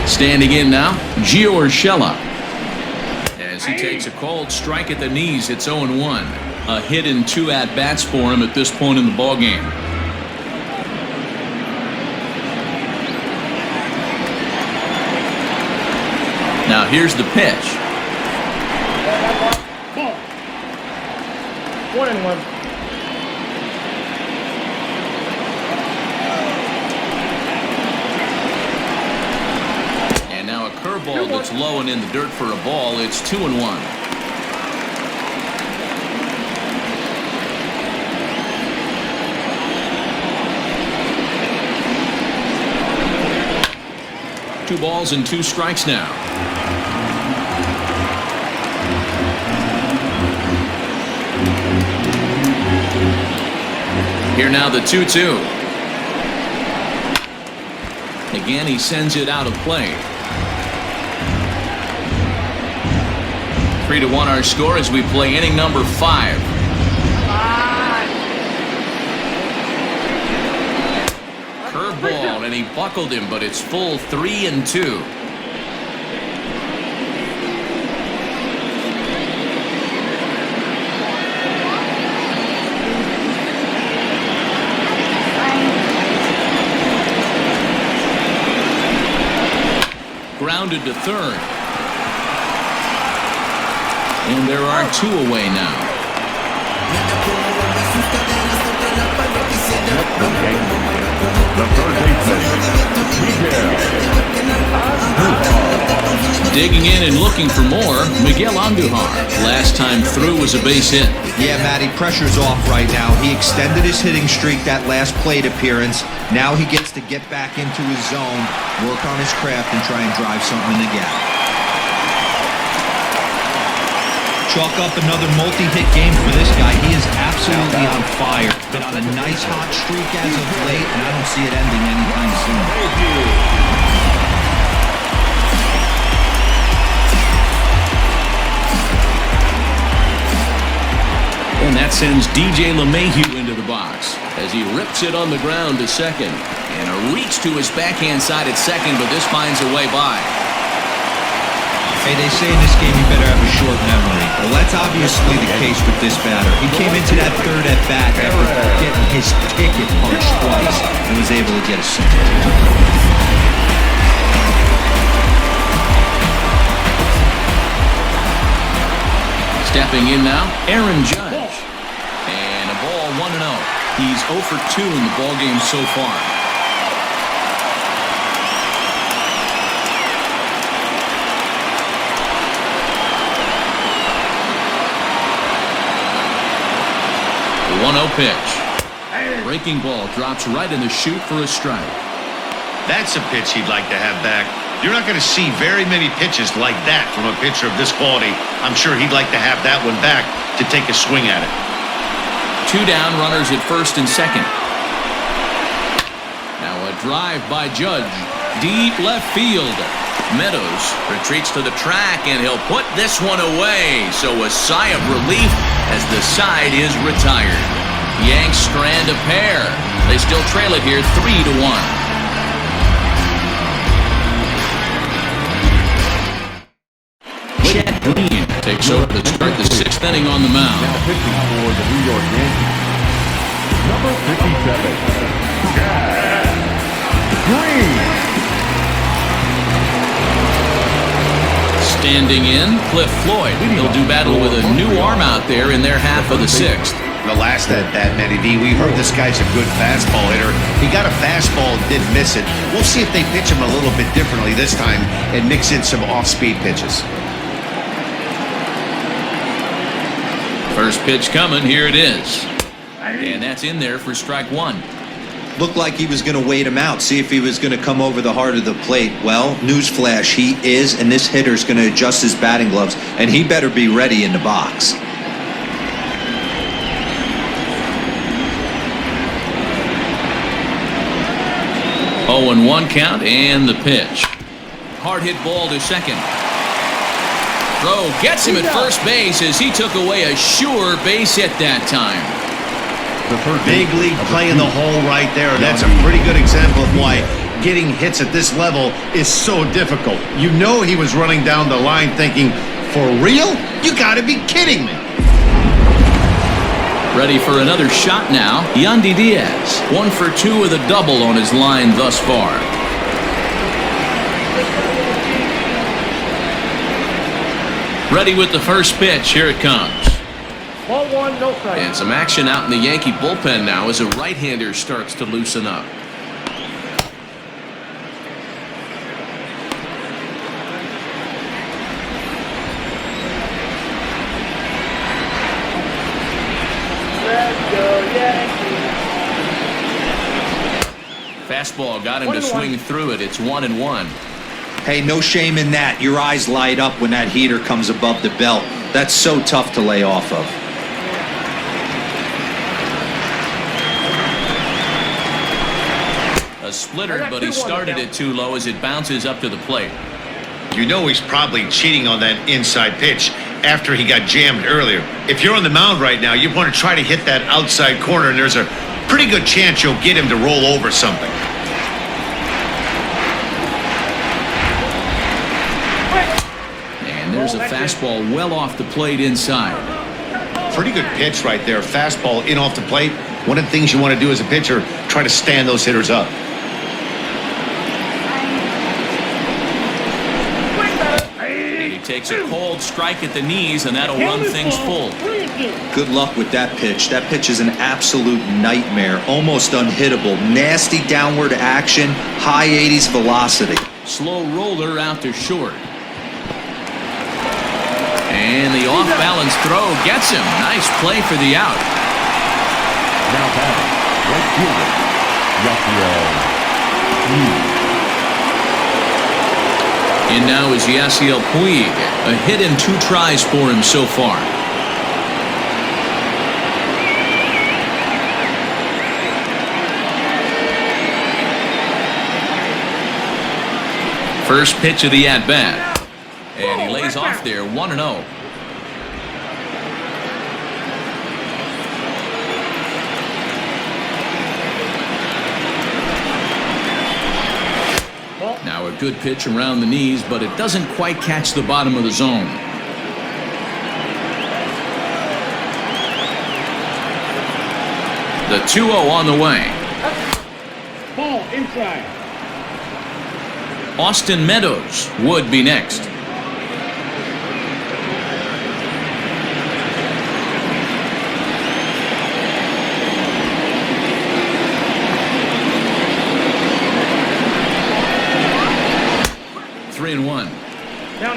Speaker 2: Standing in now, Gio Urshela. As he takes a cold strike at the knees, it's 0-1. A hit in 2 at-bats for him at this point in the ballgame. Now here's the pitch.
Speaker 6: Ball. 1-1.
Speaker 2: And now a curveball that's low and in the dirt for a ball. It's 2-1. Two balls and 2 strikes now. Here now the 2-2. Again, he sends it out of play. 3-1 our score as we play inning number 5. Curveball, and he buckled him, but it's full 3-2. Grounded to third. And there are 2 away now.
Speaker 5: The third baseman,
Speaker 2: Digging in and looking for more, Miguel Andujar. Last time through was a base hit.
Speaker 4: Yeah, Matty, pressure's off right now. He extended his hitting streak that last plate appearance. Now he gets to get back into his zone, work on his craft, and try and drive something in the gap. Chalk up another multi-hit game for this guy. He is absolutely on fire. Been on a nice hot streak as of late, and I don't see it ending anytime soon.
Speaker 2: And that sends DJ LeMahieu into the box as he rips it on the ground to second. And a reach to his backhand side at second, but this finds a way by.
Speaker 4: Hey, they say in this game you better have a short memory. Well, that's obviously the case with this batter. He came into that third at-bat after getting his ticket punched twice and was able to get a single.
Speaker 2: Stepping in now, Aaron Judge. And a ball 1-0. He's 0 for 2 in the ballgame so far. The 1-0 pitch. Breaking ball drops right in the chute for a strike.
Speaker 3: That's a pitch he'd like to have back. You're not going to see very many pitches like that from a pitcher of this quality. I'm sure he'd like to have that one back to take a swing at it.
Speaker 2: 2 down, runners at first and second. Now a drive by Judge. Deep left field. Meadows retreats to the track, and he'll put this one away. So a sigh of relief as the side is retired. Yanks strand a pair. They still trail it here 3-1. Chad Green takes over to start the 6th inning on the mound.
Speaker 5: now pitching for the New York Yankees, number 57, Chad
Speaker 2: Standing in, Cliff Floyd. He'll do battle with a new arm out there in their half of the sixth.
Speaker 3: The last at bat, Matty V, we heard this guy's a good fastball hitter. He got a fastball and didn't miss it. We'll see if they pitch him a little bit differently this time and mix in some off-speed pitches.
Speaker 2: First pitch coming, here it is. And that's in there for strike one.
Speaker 4: Looked like he was going to wait him out, see if he was going to come over the heart of the plate. Well, newsflash, he is, and this hitter's going to adjust his batting gloves, and he better be ready in the box.
Speaker 2: Oh, and 1 count, and the pitch. Hard hit ball to second. Throw gets him at first base as he took away a sure base hit that time.
Speaker 3: Big league play in the hole right there. That's a pretty good example of why getting hits at this level is so difficult. You know he was running down the line thinking, for real? You gotta be kidding me.
Speaker 2: Ready for another shot now. Yandy Diaz, 1 for 2 with a double on his line thus far. Ready with the first pitch. Here it comes.
Speaker 6: Ball 1, no strike.
Speaker 2: And some action out in the Yankee bullpen now as a right-hander starts to loosen up. Fastball got him to swing through it. It's 1-1.
Speaker 4: Hey, no shame in that. Your eyes light up when that heater comes above the belt. That's so tough to lay off of.
Speaker 2: A splitter, but he started it too low as it bounces up to the plate.
Speaker 3: You know he's probably cheating on that inside pitch after he got jammed earlier. If you're on the mound right now, you want to try to hit that outside corner, and there's a pretty good chance you'll get him to roll over something.
Speaker 2: And there's a fastball well off the plate inside.
Speaker 3: Pretty good pitch right there. Fastball in off the plate. One of the things you want to do as a pitcher, try to stand those hitters up.
Speaker 2: And he takes a cold strike at the knees, and that'll run things full.
Speaker 4: Good luck with that pitch. That pitch is an absolute nightmare. Almost unhittable. Nasty downward action. High 80s velocity.
Speaker 2: Slow roller out to short. And the off-balance throw gets him. Nice play for the out.
Speaker 5: Now batting, right fielder, Yasiel.
Speaker 2: In now is Yasiel Puig. A hit in 2 tries for him so far. First pitch of the at-bat. And he lays off there, 1-0. Now a good pitch around the knees, but it doesn't quite catch the bottom of the zone. The 2-0 on the way.
Speaker 6: Ball inside.
Speaker 2: Austin Meadows would be next.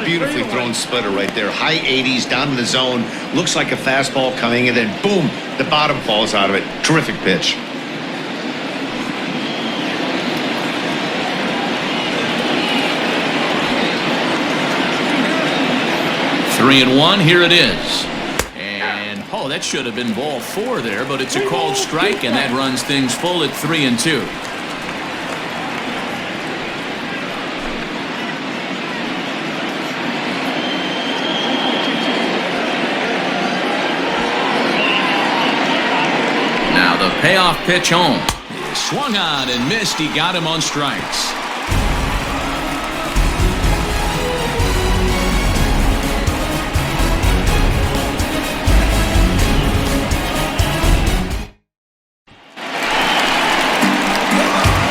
Speaker 3: Beautifully thrown splitter right there. High 80s down in the zone. Looks like a fastball coming, and then boom, the bottom falls out of it. Terrific pitch.
Speaker 2: Three and one, here it is. And, oh, that should have been ball 4 there, but it's a called strike, and that runs things full at 3-2. Now the payoff pitch home. He swung on and missed. He got him on strikes.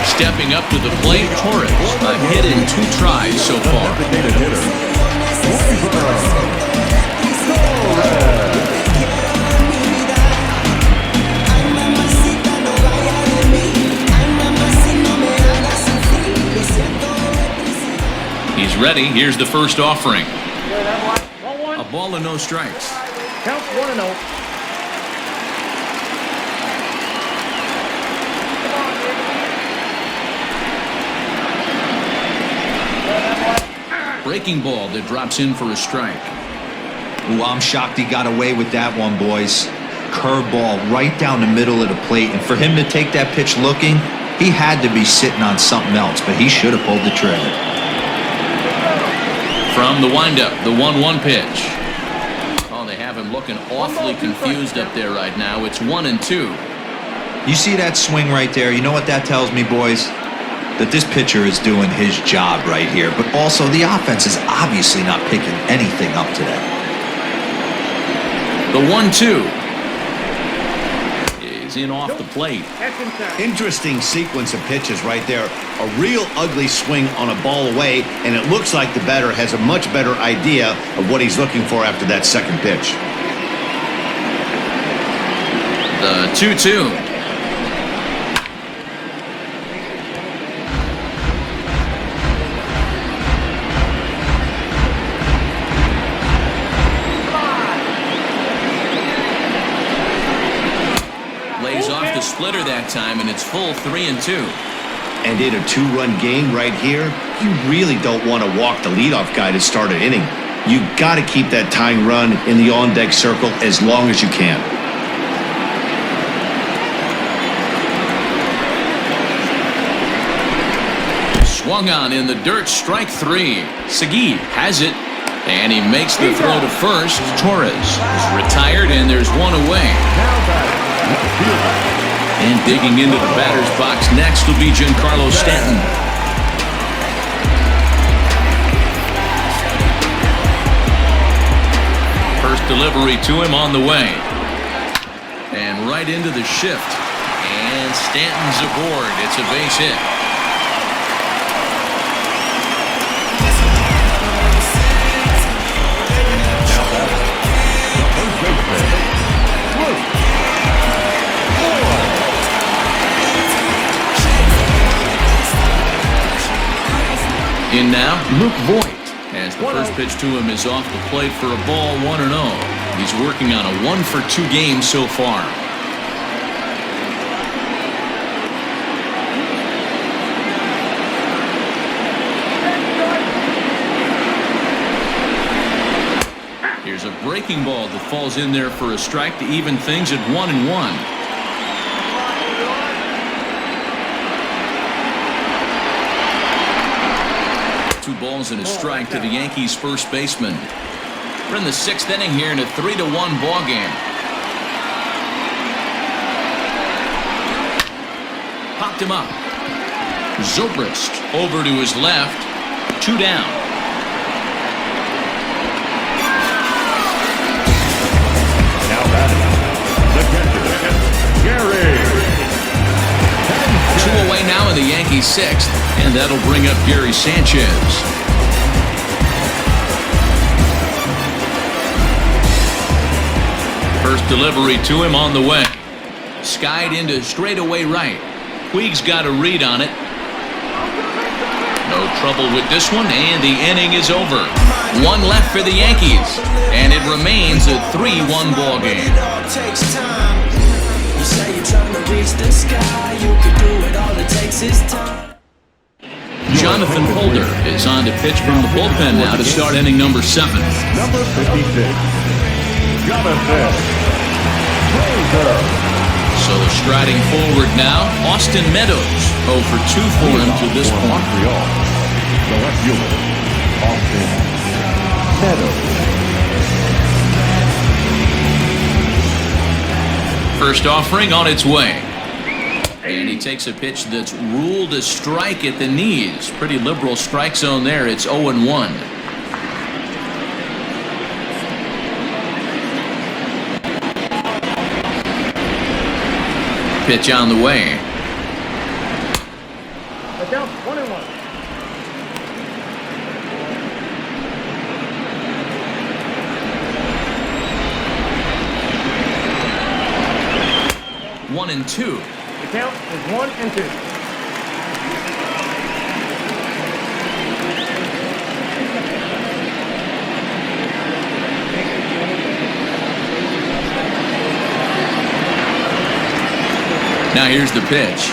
Speaker 2: Stepping up to the plate, Torres, a hit in 2 tries so far.
Speaker 5: Designated hitter,
Speaker 2: He's ready. Here's the first offering. A ball and no strikes.
Speaker 6: Count 1-0.
Speaker 2: Breaking ball that drops in for a strike.
Speaker 4: Ooh, I'm shocked he got away with that one, boys. Curveball right down the middle of the plate. And for him to take that pitch looking, he had to be sitting on something else, but he should have pulled the trigger.
Speaker 2: From the windup, the 1-1 pitch. Oh, they have him looking awfully confused up there right now. It's 1-2.
Speaker 4: You see that swing right there? You know what that tells me, boys? That this pitcher is doing his job right here, but also the offense is obviously not picking anything up today.
Speaker 2: The 1-2 is in off the plate.
Speaker 3: Interesting sequence of pitches right there. A real ugly swing on a ball away, and it looks like the batter has a much better idea of what he's looking for after that second pitch.
Speaker 2: The 2-2. Splitter that time, and it's full 3-2.
Speaker 3: And in a two-run game right here, you really don't want to walk the leadoff guy to start an inning. You got to keep that tying run in the on-deck circle as long as you can.
Speaker 2: Swung on in the dirt, strike 3. Segui has it, and he makes the throw to first. Torres is retired, and there's one away. And digging into the batter's box next will be Giancarlo Stanton. First delivery to him on the way. And right into the shift. And Stanton's aboard. It's a base hit. In now, Luke Voigt, as the first pitch to him is off the plate for a ball, 1-0. He's working on a 1-for-2 game so far. Here's a breaking ball that falls in there for a strike to even things at 1-1. 2 balls and a strike to the Yankees' first baseman. We're in the 6th inning here in a 3-1 ball game. Popped him up. Zobrist over to his left. 2 down.
Speaker 5: Now batting, the catcher, Gary.
Speaker 2: 2 away now in the Yankees' 6th, and that'll bring up Gary Sanchez. First delivery to him on the way. Skied into straightaway right. Puig's got a read on it. No trouble with this one, and the inning is over. 1 left for the Yankees, and it remains a 3-1 ball game.
Speaker 8: You say you're trying to reach the sky, you can do it, all it takes is time.
Speaker 2: Jonathan Holder is on to pitch from the bullpen now to start inning number 7.
Speaker 5: Number 56, Jonathan Holder.
Speaker 2: So striding forward now, Austin Meadows. 0 for 2 for him to this point.
Speaker 5: Montreal, the left fielder, Austin Meadows.
Speaker 2: First offering on its way. And he takes a pitch that's ruled a strike at the knees. Pretty liberal strike zone there. It's 0-1. Pitch on the way. 1-2.
Speaker 6: The count is 1-2.
Speaker 2: Now here's the pitch.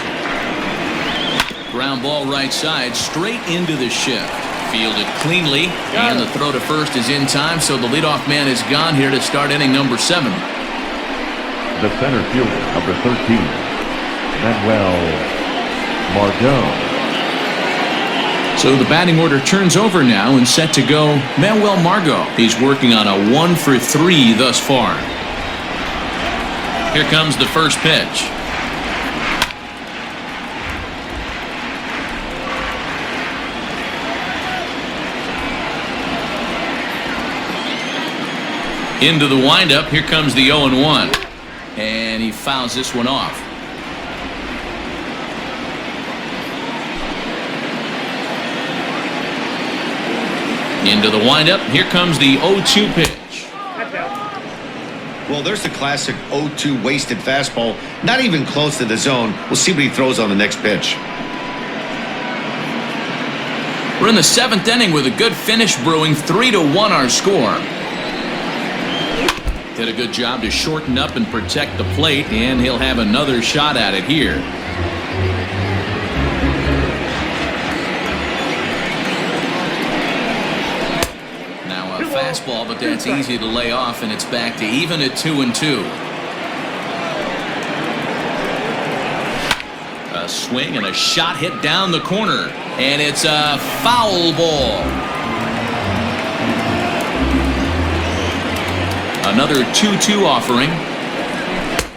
Speaker 2: Ground ball right side, straight into the shift. Fielded cleanly, and the throw to first is in time, so the leadoff man is gone here to start inning number 7.
Speaker 5: The center fielder, number 13, Manuel Margot.
Speaker 2: So the batting order turns over now and set to go Manuel Margot. He's working on a 1-for-3 thus far. Here comes the first pitch. Into the windup. Here comes the 0-1. And he fouls this one off. Into the windup. Here comes the 0-2 pitch.
Speaker 3: Well, there's the classic 0-2 wasted fastball. Not even close to the zone. We'll see what he throws on the next pitch.
Speaker 2: We're in the 7th inning with a good finish brewing. 3-1 our score. Did a good job to shorten up and protect the plate, and he'll have another shot at it here. Now a fastball, but that's easy to lay off, and it's back to even at 2-2. A swing and a shot hit down the corner, and it's a foul ball. Another 2-2 offering.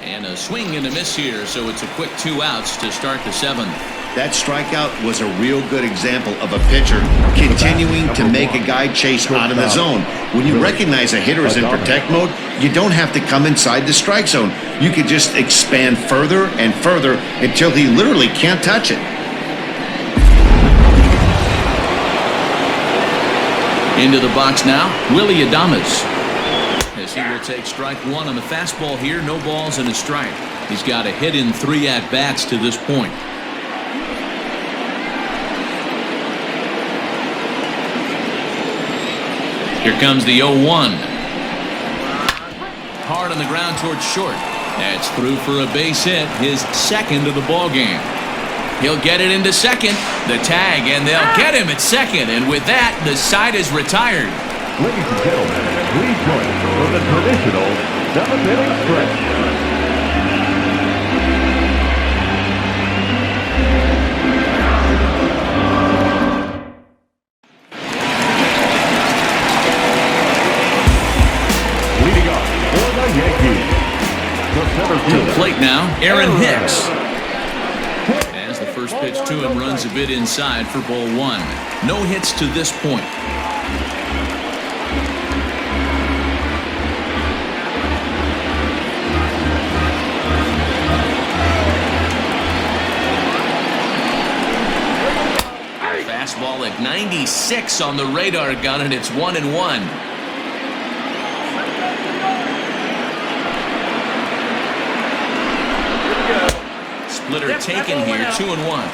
Speaker 2: And a swing and a miss here, so it's a quick 2 outs to start the 7th.
Speaker 3: That strikeout was a real good example of a pitcher continuing to make a guy chase out of the zone. When you recognize a hitter is in protect mode, you don't have to come inside the strike zone. You could just expand further and further until he literally can't touch it.
Speaker 2: Into the box now, Willie Adames. As he will take strike 1 on the fastball here. No balls and a strike. He's got a hit in 3 at-bats to this point. Here comes the 0-1. Hard on the ground towards short. That's through for a base hit, his 2nd of the ball game. He'll get it into second. The tag, and they'll get him at second. And with that, the side is retired.
Speaker 5: Ladies and gentlemen, please join us for the traditional 7th-inning stretch. Leading off for the Yankees, the center
Speaker 2: To
Speaker 5: fielder,
Speaker 2: the plate now, Aaron Hicks. As the first pitch to him runs a bit inside for ball 1. No hits to this point. Fastball at 96 on the radar gun, and it's 1-1. Splitter taken here, 2-1.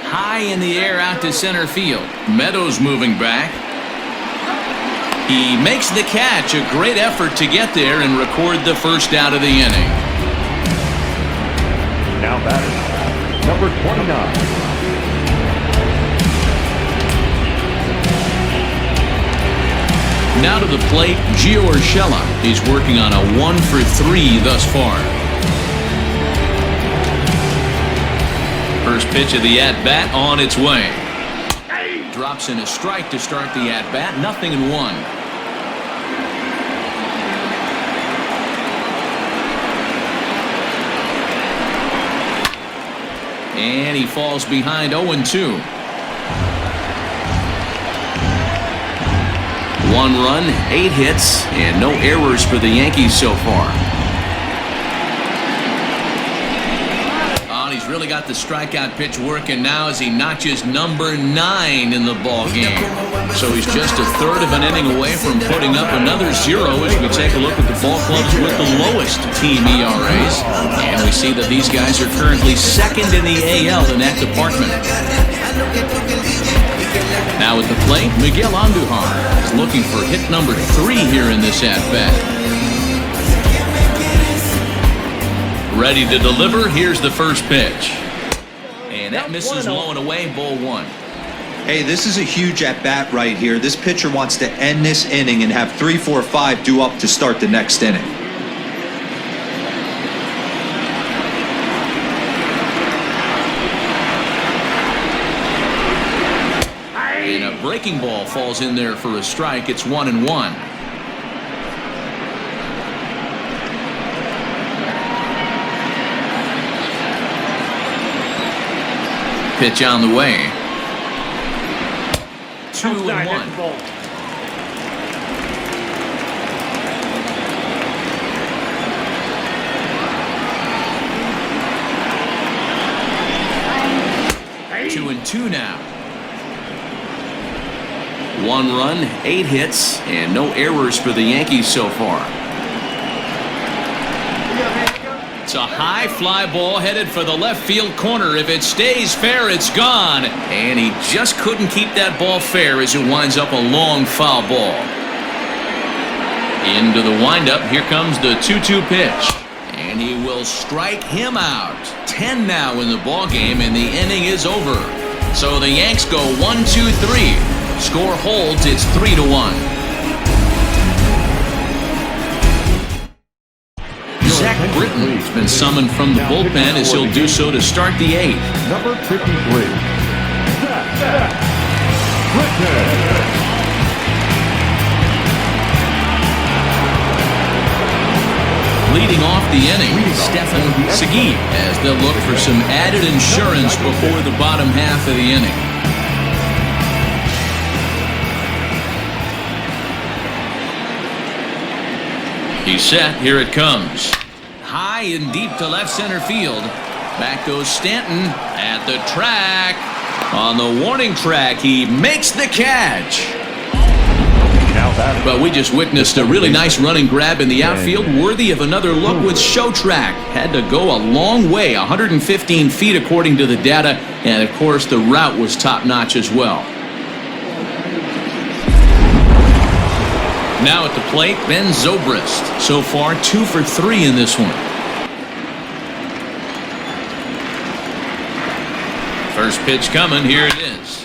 Speaker 2: High in the air out to center field. Meadows moving back. He makes the catch. A great effort to get there and record the first out of the inning.
Speaker 5: now batting, number 29.
Speaker 2: Now to the plate, Gio Urshela. He's working on a 1-for-3 thus far. First pitch of the at-bat on its way. Drops in a strike to start the at-bat. 0-1. And he falls behind 0-2. 1 run, 8 hits, and no errors for the Yankees so far. Oh, and he's really got got the strikeout pitch working now as he notches number 9 in the ball game. So he's just a third of an inning away from putting up another 0 as we take a look at the ball clubs with the lowest team ERAs. And we see that these guys are currently second in the AL in that department. Now at the plate, Miguel Andujar is looking for hit number 3 here in this at-bat. Ready to deliver, here's the first pitch. And that misses low and away, ball 1.
Speaker 4: Hey, this is a huge at-bat right here. This pitcher wants to end this inning and have 3, 4, 5 due up to start the next inning.
Speaker 2: And a breaking ball falls in there for a strike. It's 1-1. Pitch on the way. 2-1. Two and 2 now. 1 run, 8 hits, and no errors for the Yankees so far. It's a high fly ball headed for the left field corner. If it stays fair, it's gone. And he just couldn't keep that ball fair as it winds up a long foul ball. Into the windup, here comes the 2-2 pitch. And he will strike him out. 10 now in the ball game, and the inning is over. So the Yanks go 1-2-3. Score holds, it's 3-1. Zach Britton's been summoned from the bullpen as he'll do so to start the 8th.
Speaker 5: Number 53, Zach Britton.
Speaker 2: Leading off the inning, Stefan Segui, as they'll look for some added insurance before the bottom half of the inning. He's set. Here it comes. High and deep to left center field. Back goes Stanton at the track. On the warning track, he makes the catch. But we just witnessed a really nice running grab in the outfield, worthy of another look with Show Track. Had to go a long way, 115 feet according to the data, and of course the route was top-notch as well. Now at the plate, Ben Zobrist. So far, 2 for 3 in this one. First pitch coming, here it is.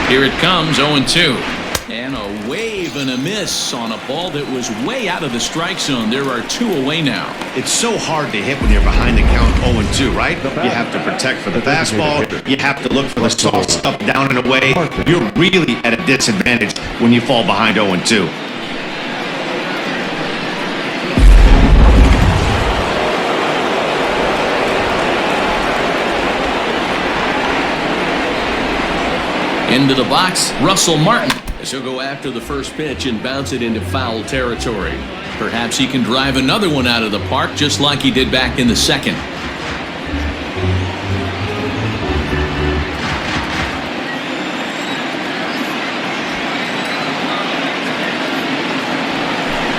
Speaker 2: Here it comes, 0-2. And a wave and a miss on a ball that was way out of the strike zone. There are 2 away now.
Speaker 3: It's so hard to hit when you're behind the count 0-2, right? You have to protect for the fastball. You have to look for the soft stuff down and away. You're really at a disadvantage when you fall behind 0-2.
Speaker 2: Into the box, Russell Martin, as he'll go after the first pitch and bounce it into foul territory. Perhaps he can drive another one out of the park just like he did back in the second.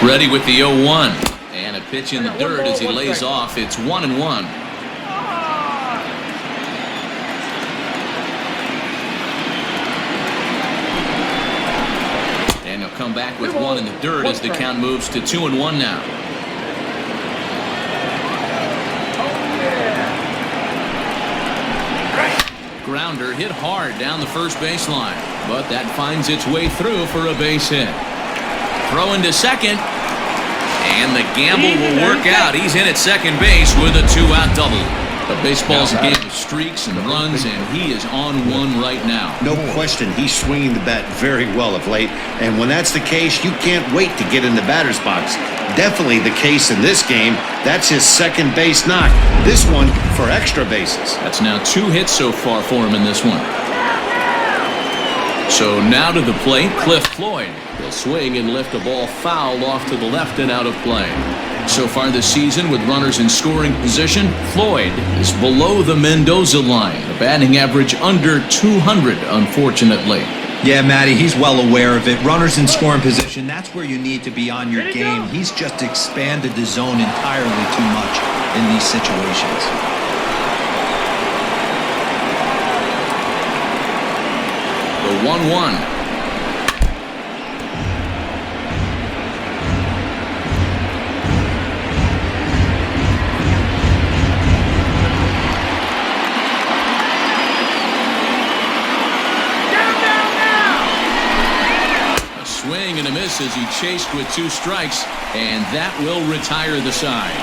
Speaker 2: Ready with the 0-1. And a pitch in the dirt as he lays off. It's 1-1. Come back with 1 in the dirt as the count moves to 2-1 now. Grounder hit hard down the first baseline, but that finds its way through for a base hit. Throw into second, and the gamble will work out. He's in at second base with a 2-out double. But baseball's a game of streaks and runs, and he is on one right now.
Speaker 3: No question, he's swinging the bat very well of late. And when that's the case, you can't wait to get in the batter's box. Definitely the case in this game. That's his second base knock. This one for extra bases.
Speaker 2: That's now 2 hits so far for him in this one. So now to the plate, Cliff Floyd. He'll swing and lift a ball foul off to the left and out of play. So far this season, with runners in scoring position, Floyd is below the Mendoza line. A batting average under 200, unfortunately.
Speaker 4: Yeah, Matty, he's well aware of it. Runners in scoring position, that's where you need to be on your game. He's just expanded the zone entirely too much in these situations.
Speaker 2: The 1-1. A swing and a miss as he chased with 2 strikes, and that will retire the side.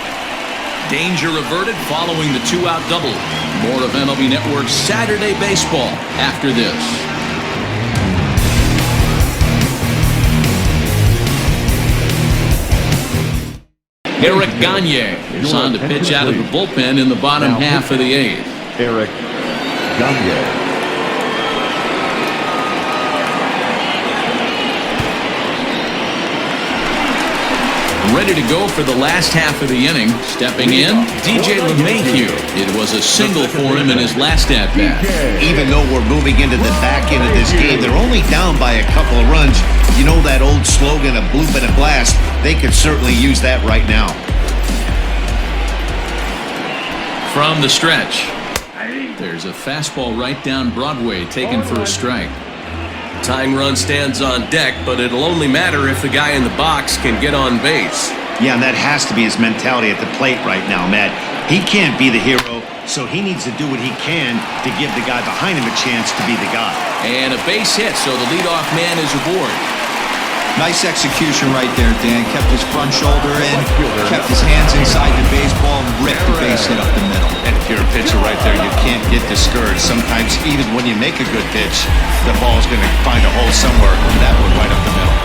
Speaker 2: Danger averted following the 2-out double. More of MLB Network's Saturday Baseball after this. Eric Gagne is on to pitch out of the bullpen in the bottom half of the 8th.
Speaker 5: Eric Gagne.
Speaker 2: Ready to go for the last half of the inning. Stepping in, DJ LeMahieu. It was a single for him in his last at-bat.
Speaker 3: Even though we're moving into the back end of this game, they're only down by a couple of runs. You know that old slogan, a bloop and a blast? They could certainly use that right now.
Speaker 2: From the stretch, there's a fastball right down Broadway taken for a strike.
Speaker 7: Tying run stands on deck, but it'll only matter if the guy in the box can get on base.
Speaker 3: Yeah, and that has to be his mentality at the plate right now, Matt. He can't be the hero, so he needs to do what he can to give the guy behind him a chance to be the guy.
Speaker 2: And a base hit, so the leadoff man is aboard.
Speaker 4: Nice execution right there, Dan. Kept his front shoulder in, kept his hands inside the baseball, and ripped the base hit up the middle.
Speaker 3: And if you're a pitcher right there, you can't get discouraged. Sometimes even when you make a good pitch, the ball's going to find a hole somewhere. That one right up the middle.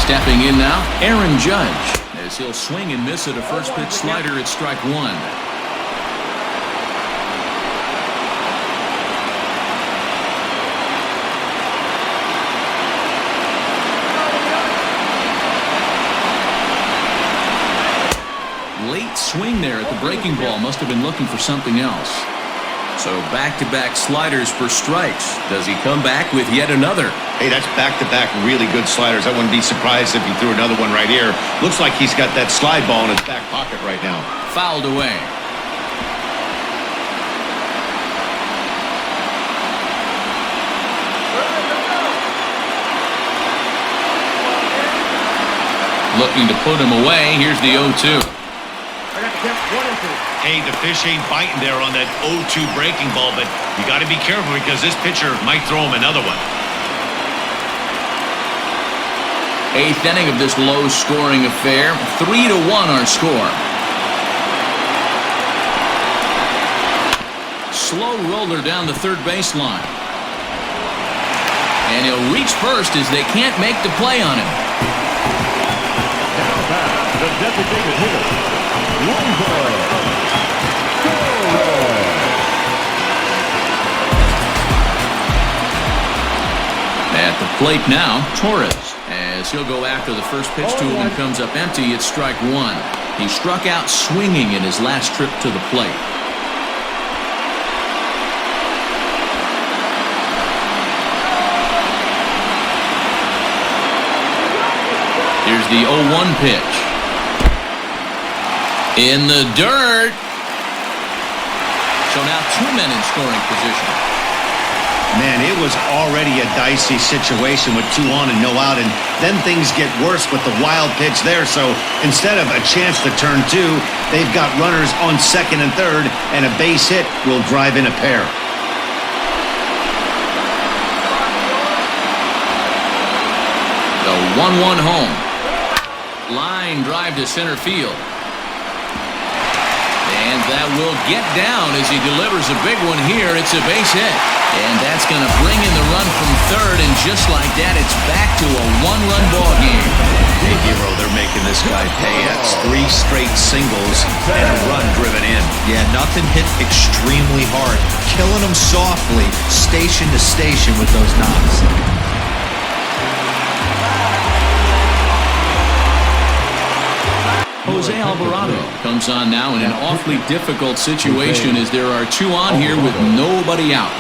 Speaker 2: Stepping in now, Aaron Judge, as he'll swing and miss at a first pitch slider at strike 1. Late swing there at the breaking ball. Must have been looking for something else.
Speaker 7: So back-to-back sliders for strikes. Does he come back with yet another?
Speaker 3: Hey, that's back-to-back really good sliders. I wouldn't be surprised if he threw another one right here. Looks like he's got that slide ball in his back pocket right now.
Speaker 2: Fouled away. Looking to put him away. Here's the 0-2.
Speaker 3: Hey, the fish ain't biting there on that 0-2 breaking ball, but you got to be careful because this pitcher might throw him another one.
Speaker 2: 8th inning of this low-scoring affair. 3-1 our score. Slow roller down the third baseline. And he'll reach first as they can't make the play on him.
Speaker 5: The designated hitter.
Speaker 2: At the plate now, Torres, as he'll go after the first pitch to him and comes up empty at strike 1. He struck out swinging in his last trip to the plate. Here's the 0-1 pitch. In the dirt. So now 2 men in scoring position.
Speaker 3: Man, it was already a dicey situation with 2 on and no out, and then things get worse with the wild pitch there. So instead of a chance to turn 2, they've got runners on second and third, and a base hit will drive in a pair.
Speaker 2: The 1-1 home. Line drive to center field. And that will get down as he delivers a big one here. It's a base hit. And that's going to bring in the run from third. And just like that, it's back to a one-run ball game.
Speaker 3: Hey, Hero, they're making this guy pay. That's 3 straight singles and a run driven in.
Speaker 4: Yeah, nothing hit extremely hard. Killing them softly, station to station with those knocks.
Speaker 2: Jose Alvarado comes on now in an awfully difficult situation as there are 2 on here with nobody out.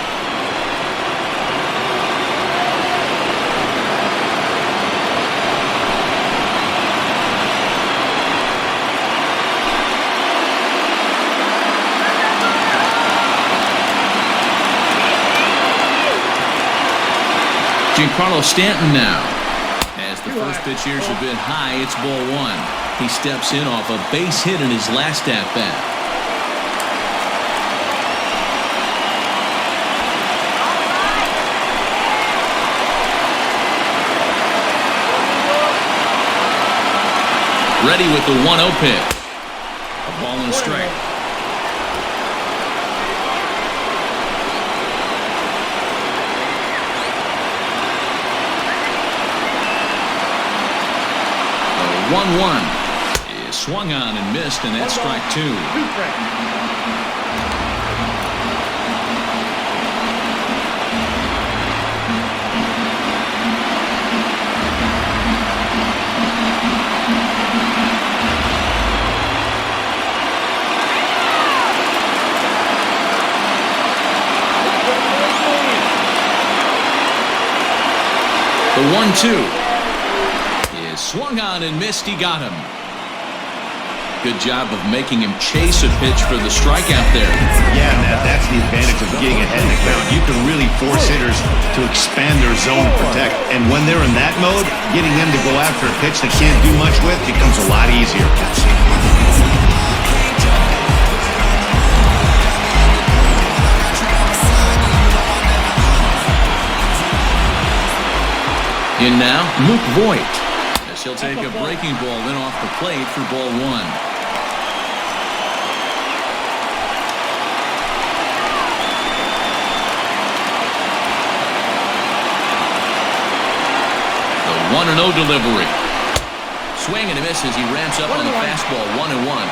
Speaker 2: Giancarlo Stanton now. As the first pitch here's a bit high, it's ball 1. He steps in off a base hit in his last at-bat. Ready with the 1-0 pitch. A ball and a strike. The 1-1. Swung on and missed, and that's strike 2. The 1-2 is swung on and missed. He got him. Good job of making him chase a pitch for the strikeout there.
Speaker 3: Yeah, that's the advantage of getting ahead in the count. You can really force hitters to expand their zone and protect. And when they're in that mode, getting them to go after a pitch they can't do much with becomes a lot easier.
Speaker 2: In now, Luke Voigt. As he'll take a breaking ball in off the plate for ball 1. The 1-0 delivery. Swing and a miss as he ramps up on the fastball. 1-1.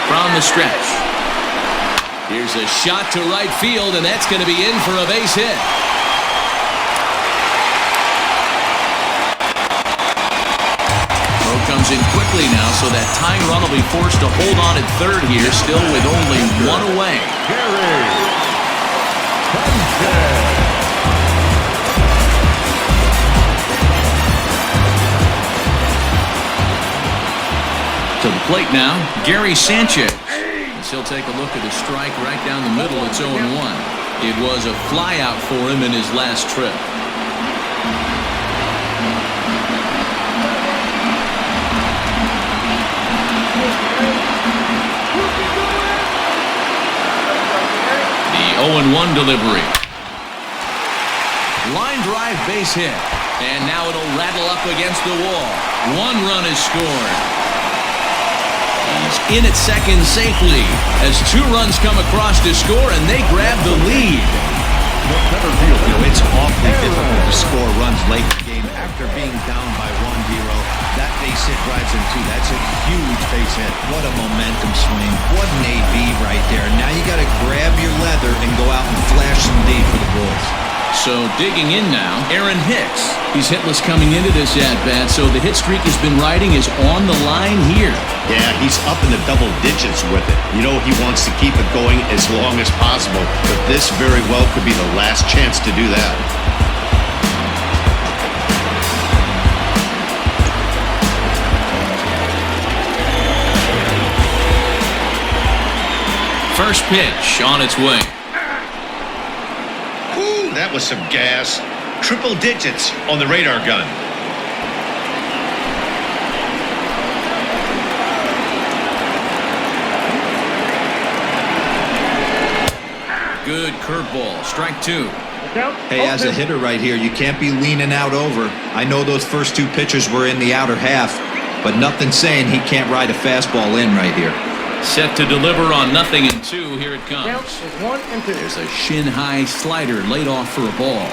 Speaker 2: From the stretch. Here's a shot to right field, and that's going to be in for a base hit. Throw comes in quickly now, so that tying run will be forced to hold on at third here, still with only 1 away. To the plate now, Gary Sanchez. As he'll take a look at a strike right down the middle. It's 0-1. It was a flyout for him in his last trip. The 0-1 delivery. Line drive base hit. And now it'll rattle up against the wall. 1 run is scored. He's in at second safely as 2 runs come across to score, and they grab the lead.
Speaker 3: It's awfully difficult to score runs late in the game after being down by 1, Hero. That base hit drives him 2. That's a huge base hit.
Speaker 4: What a momentum swing. What an AB right there. Now you got to grab your leather and go out and flash some D for the Bulls.
Speaker 2: So digging in now, Aaron Hicks. He's hitless coming into this at-bat, so the hit streak he's been riding is on the line here.
Speaker 3: Yeah, he's up in the double digits with it. You know, he wants to keep it going as long as possible, but this very well could be the last chance to do that.
Speaker 2: First pitch on its way.
Speaker 3: Ooh, that was some gas. Triple digits on the radar gun.
Speaker 2: curveball, strike two.
Speaker 4: Hey, as a hitter right here, you can't be leaning out over. I know those first two pitches were in the outer half, but nothing saying he can't ride a fastball in right here.
Speaker 2: Set to deliver on 0-2. Here it comes.
Speaker 6: Count is 1-2.
Speaker 2: There's a shin-high slider laid off for a ball.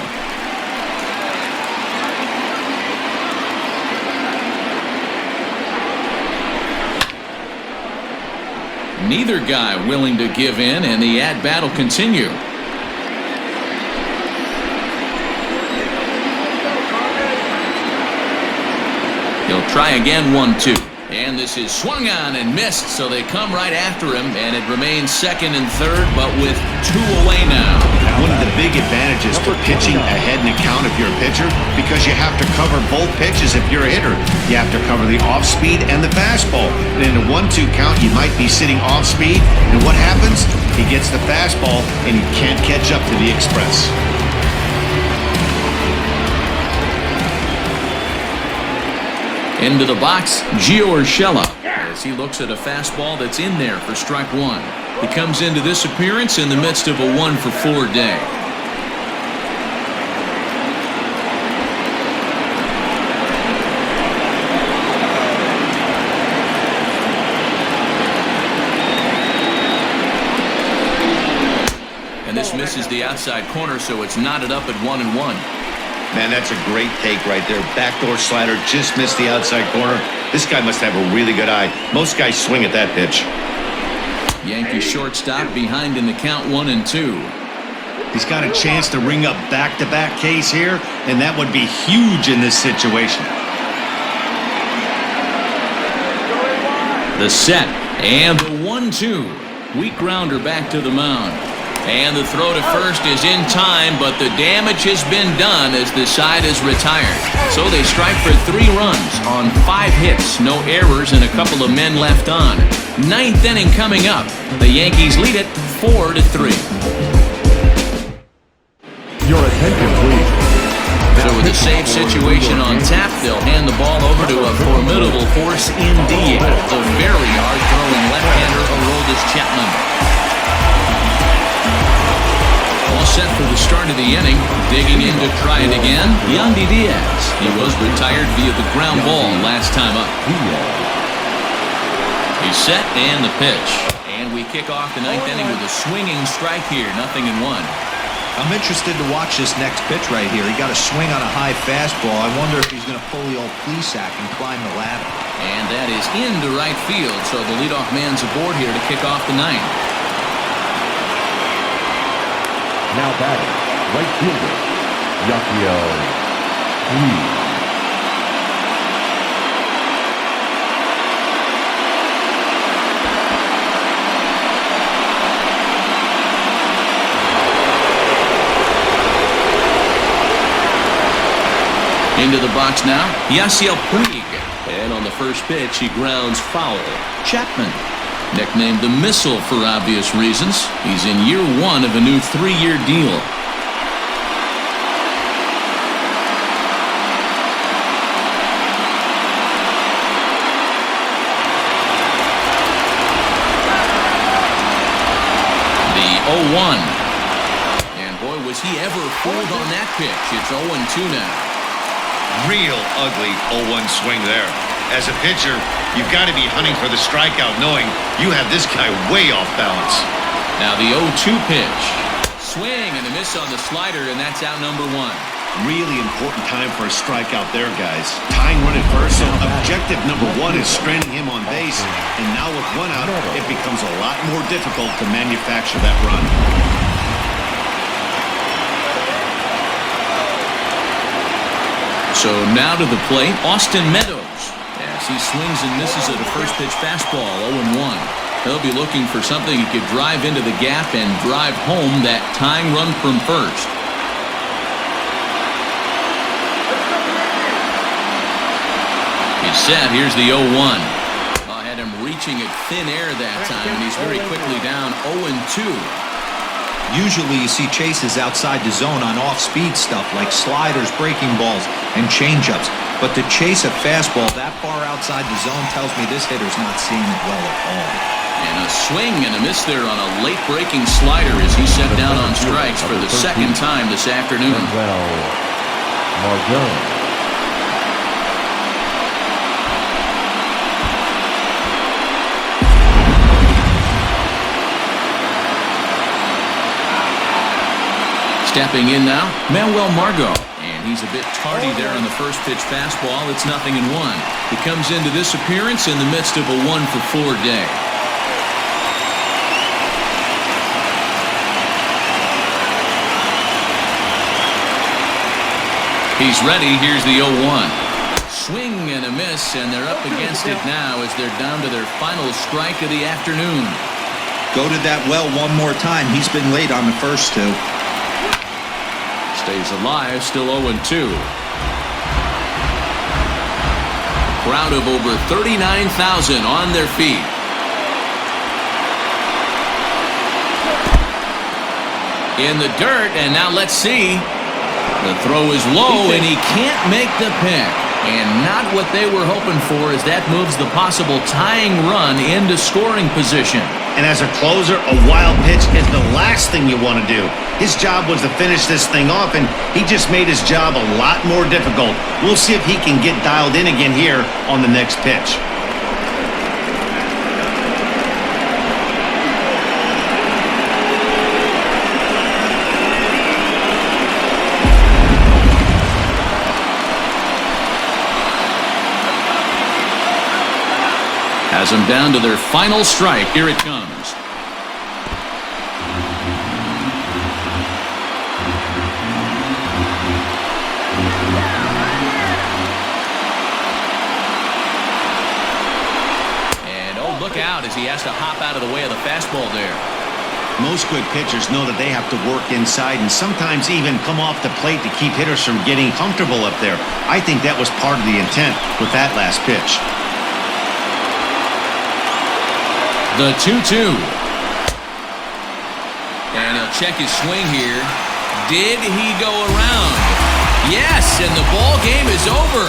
Speaker 2: Neither guy willing to give in, and the at-bat will continue. He'll try again, 1-2. And this is swung on and missed, so they come right after him, and it remains second and third, but with two away now.
Speaker 3: One of the big advantages to pitching ahead in the count if you're a pitcher, because you have to cover both pitches if you're a hitter. You have to cover the off-speed and the fastball. And in a 1-2 count, you might be sitting off-speed, and what happens? He gets the fastball, and he can't catch up to the express.
Speaker 2: Into the box, Gio Urshela, as he looks at a fastball that's in there for strike one. He comes into this appearance in the midst of a 1-for-4 day. And this misses the outside corner, so it's knotted up at 1-1.
Speaker 3: Man, that's a great take right there. Backdoor slider just missed the outside corner. This guy must have a really good eye. Most guys swing at that pitch.
Speaker 2: Yankee shortstop behind in the count, 1-2.
Speaker 3: He's got a chance to ring up back-to-back Ks here, and that would be huge in this situation.
Speaker 2: The set and the 1-2. Weak grounder back to the mound. And the throw to first is in time, but the damage has been done as the side is retired. So they strike for 3 runs on 5 hits, no errors, and a couple of men left on. 9th inning coming up. The Yankees lead it 4-3.
Speaker 5: Your attention, please.
Speaker 2: So with a save situation on tap, they'll hand the ball over to a formidable force in Diaz. A very hard-throwing left-hander, Aroldis Chapman. All set for the start of the inning. Digging in to try it again, Yandy Diaz. He was retired via the ground ball last time up. He's set and the pitch. And we kick off the 9th inning with a swinging strike here, 0-1.
Speaker 4: I'm interested to watch this next pitch right here. He got a swing on a high fastball. I wonder if he's going to pull the old Plesac and climb the ladder.
Speaker 2: And that is into right field, so the leadoff man's aboard here to kick off the 9th.
Speaker 5: Now batting, right fielder, Yasiel Puig.
Speaker 2: Into the box now, Yasiel Puig. And on the first pitch, he grounds foul. Chapman, nicknamed the Missile for obvious reasons. He's in year 1 of a new 3-year deal. The 0-1. And boy, was he ever fooled on that pitch. It's 0-2 now.
Speaker 3: Real ugly 0-1 swing there. As a pitcher, you've got to be hunting for the strikeout, knowing you have this guy way off balance.
Speaker 2: Now the 0-2 pitch. Swing and a miss on the slider, and that's out number 1.
Speaker 3: Really important time for a strikeout there, guys. Tying run at first, so objective number 1 is stranding him on base. And now with 1 out, it becomes a lot more difficult to manufacture that run.
Speaker 2: So now to the plate, Austin Meadows. As he swings and misses at a first pitch fastball, 0-1. He'll be looking for something he could drive into the gap and drive home that tying run from first. He's set. Here's the 0-1. I had him reaching at thin air that time, and he's very quickly down 0-2.
Speaker 4: Usually you see chases outside the zone on off-speed stuff like sliders, breaking balls, and changeups. But to chase a fastball that far outside the zone tells me this hitter's not seeing it well at all.
Speaker 2: And a swing and a miss there on a late-breaking slider as he set down on strikes for the second time this afternoon.
Speaker 5: Well, Margot.
Speaker 2: Stepping in now, Manuel Margot. And he's a bit tardy there on the first pitch fastball. It's 0-1. He comes into this appearance in the midst of a 1-for-4 day. He's ready. Here's the 0-1. Swing and a miss, and they're up against it now as they're down to their final strike of the afternoon.
Speaker 4: Go to that well one more time. He's been late on the first two.
Speaker 2: Stays alive, still 0-2. Crowd of over 39,000 on their feet. In the dirt, and now let's see. The throw is low, and he can't make the pick. And not what they were hoping for as that moves the possible tying run into scoring position.
Speaker 3: And as a closer, a wild pitch is the last thing you want to do. His job was to finish this thing off, and he just made his job a lot more difficult. We'll see if he can get dialed in again here on the next pitch.
Speaker 2: Has them down to their final strike. Here it comes. And oh, look out as he has to hop out of the way of the fastball there.
Speaker 3: Most good pitchers know that they have to work inside and sometimes even come off the plate to keep hitters from getting comfortable up there. I think that was part of the intent with that last pitch.
Speaker 2: The 2-2. And he'll check his swing here. Did he go around? Yes, and the ball game is over.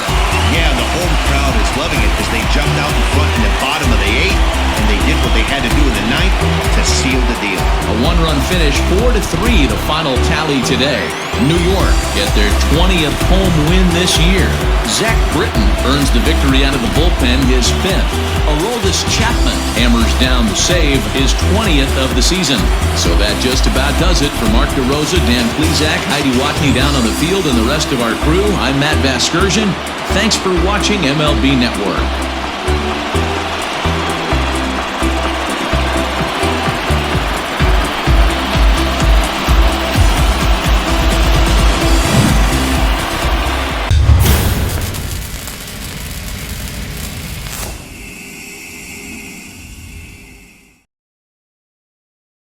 Speaker 3: Yeah, the home crowd is loving it because they jumped out in front in the bottom of the 8th, and they did what they had to do in the 9th to seal the deal.
Speaker 2: A one-run finish, 4-3, the final tally today. New York get their 20th home win this year. Zach Britton earns the victory out of the bullpen, his 5th. Aroldis Chapman hammers down the save, his 20th of the season. So that just about does it. For Mark DeRosa, Dan Plesac, Heidi Watney down on the field, and the rest of our crew, I'm Matt Vasgersian. Thanks for watching MLB Network.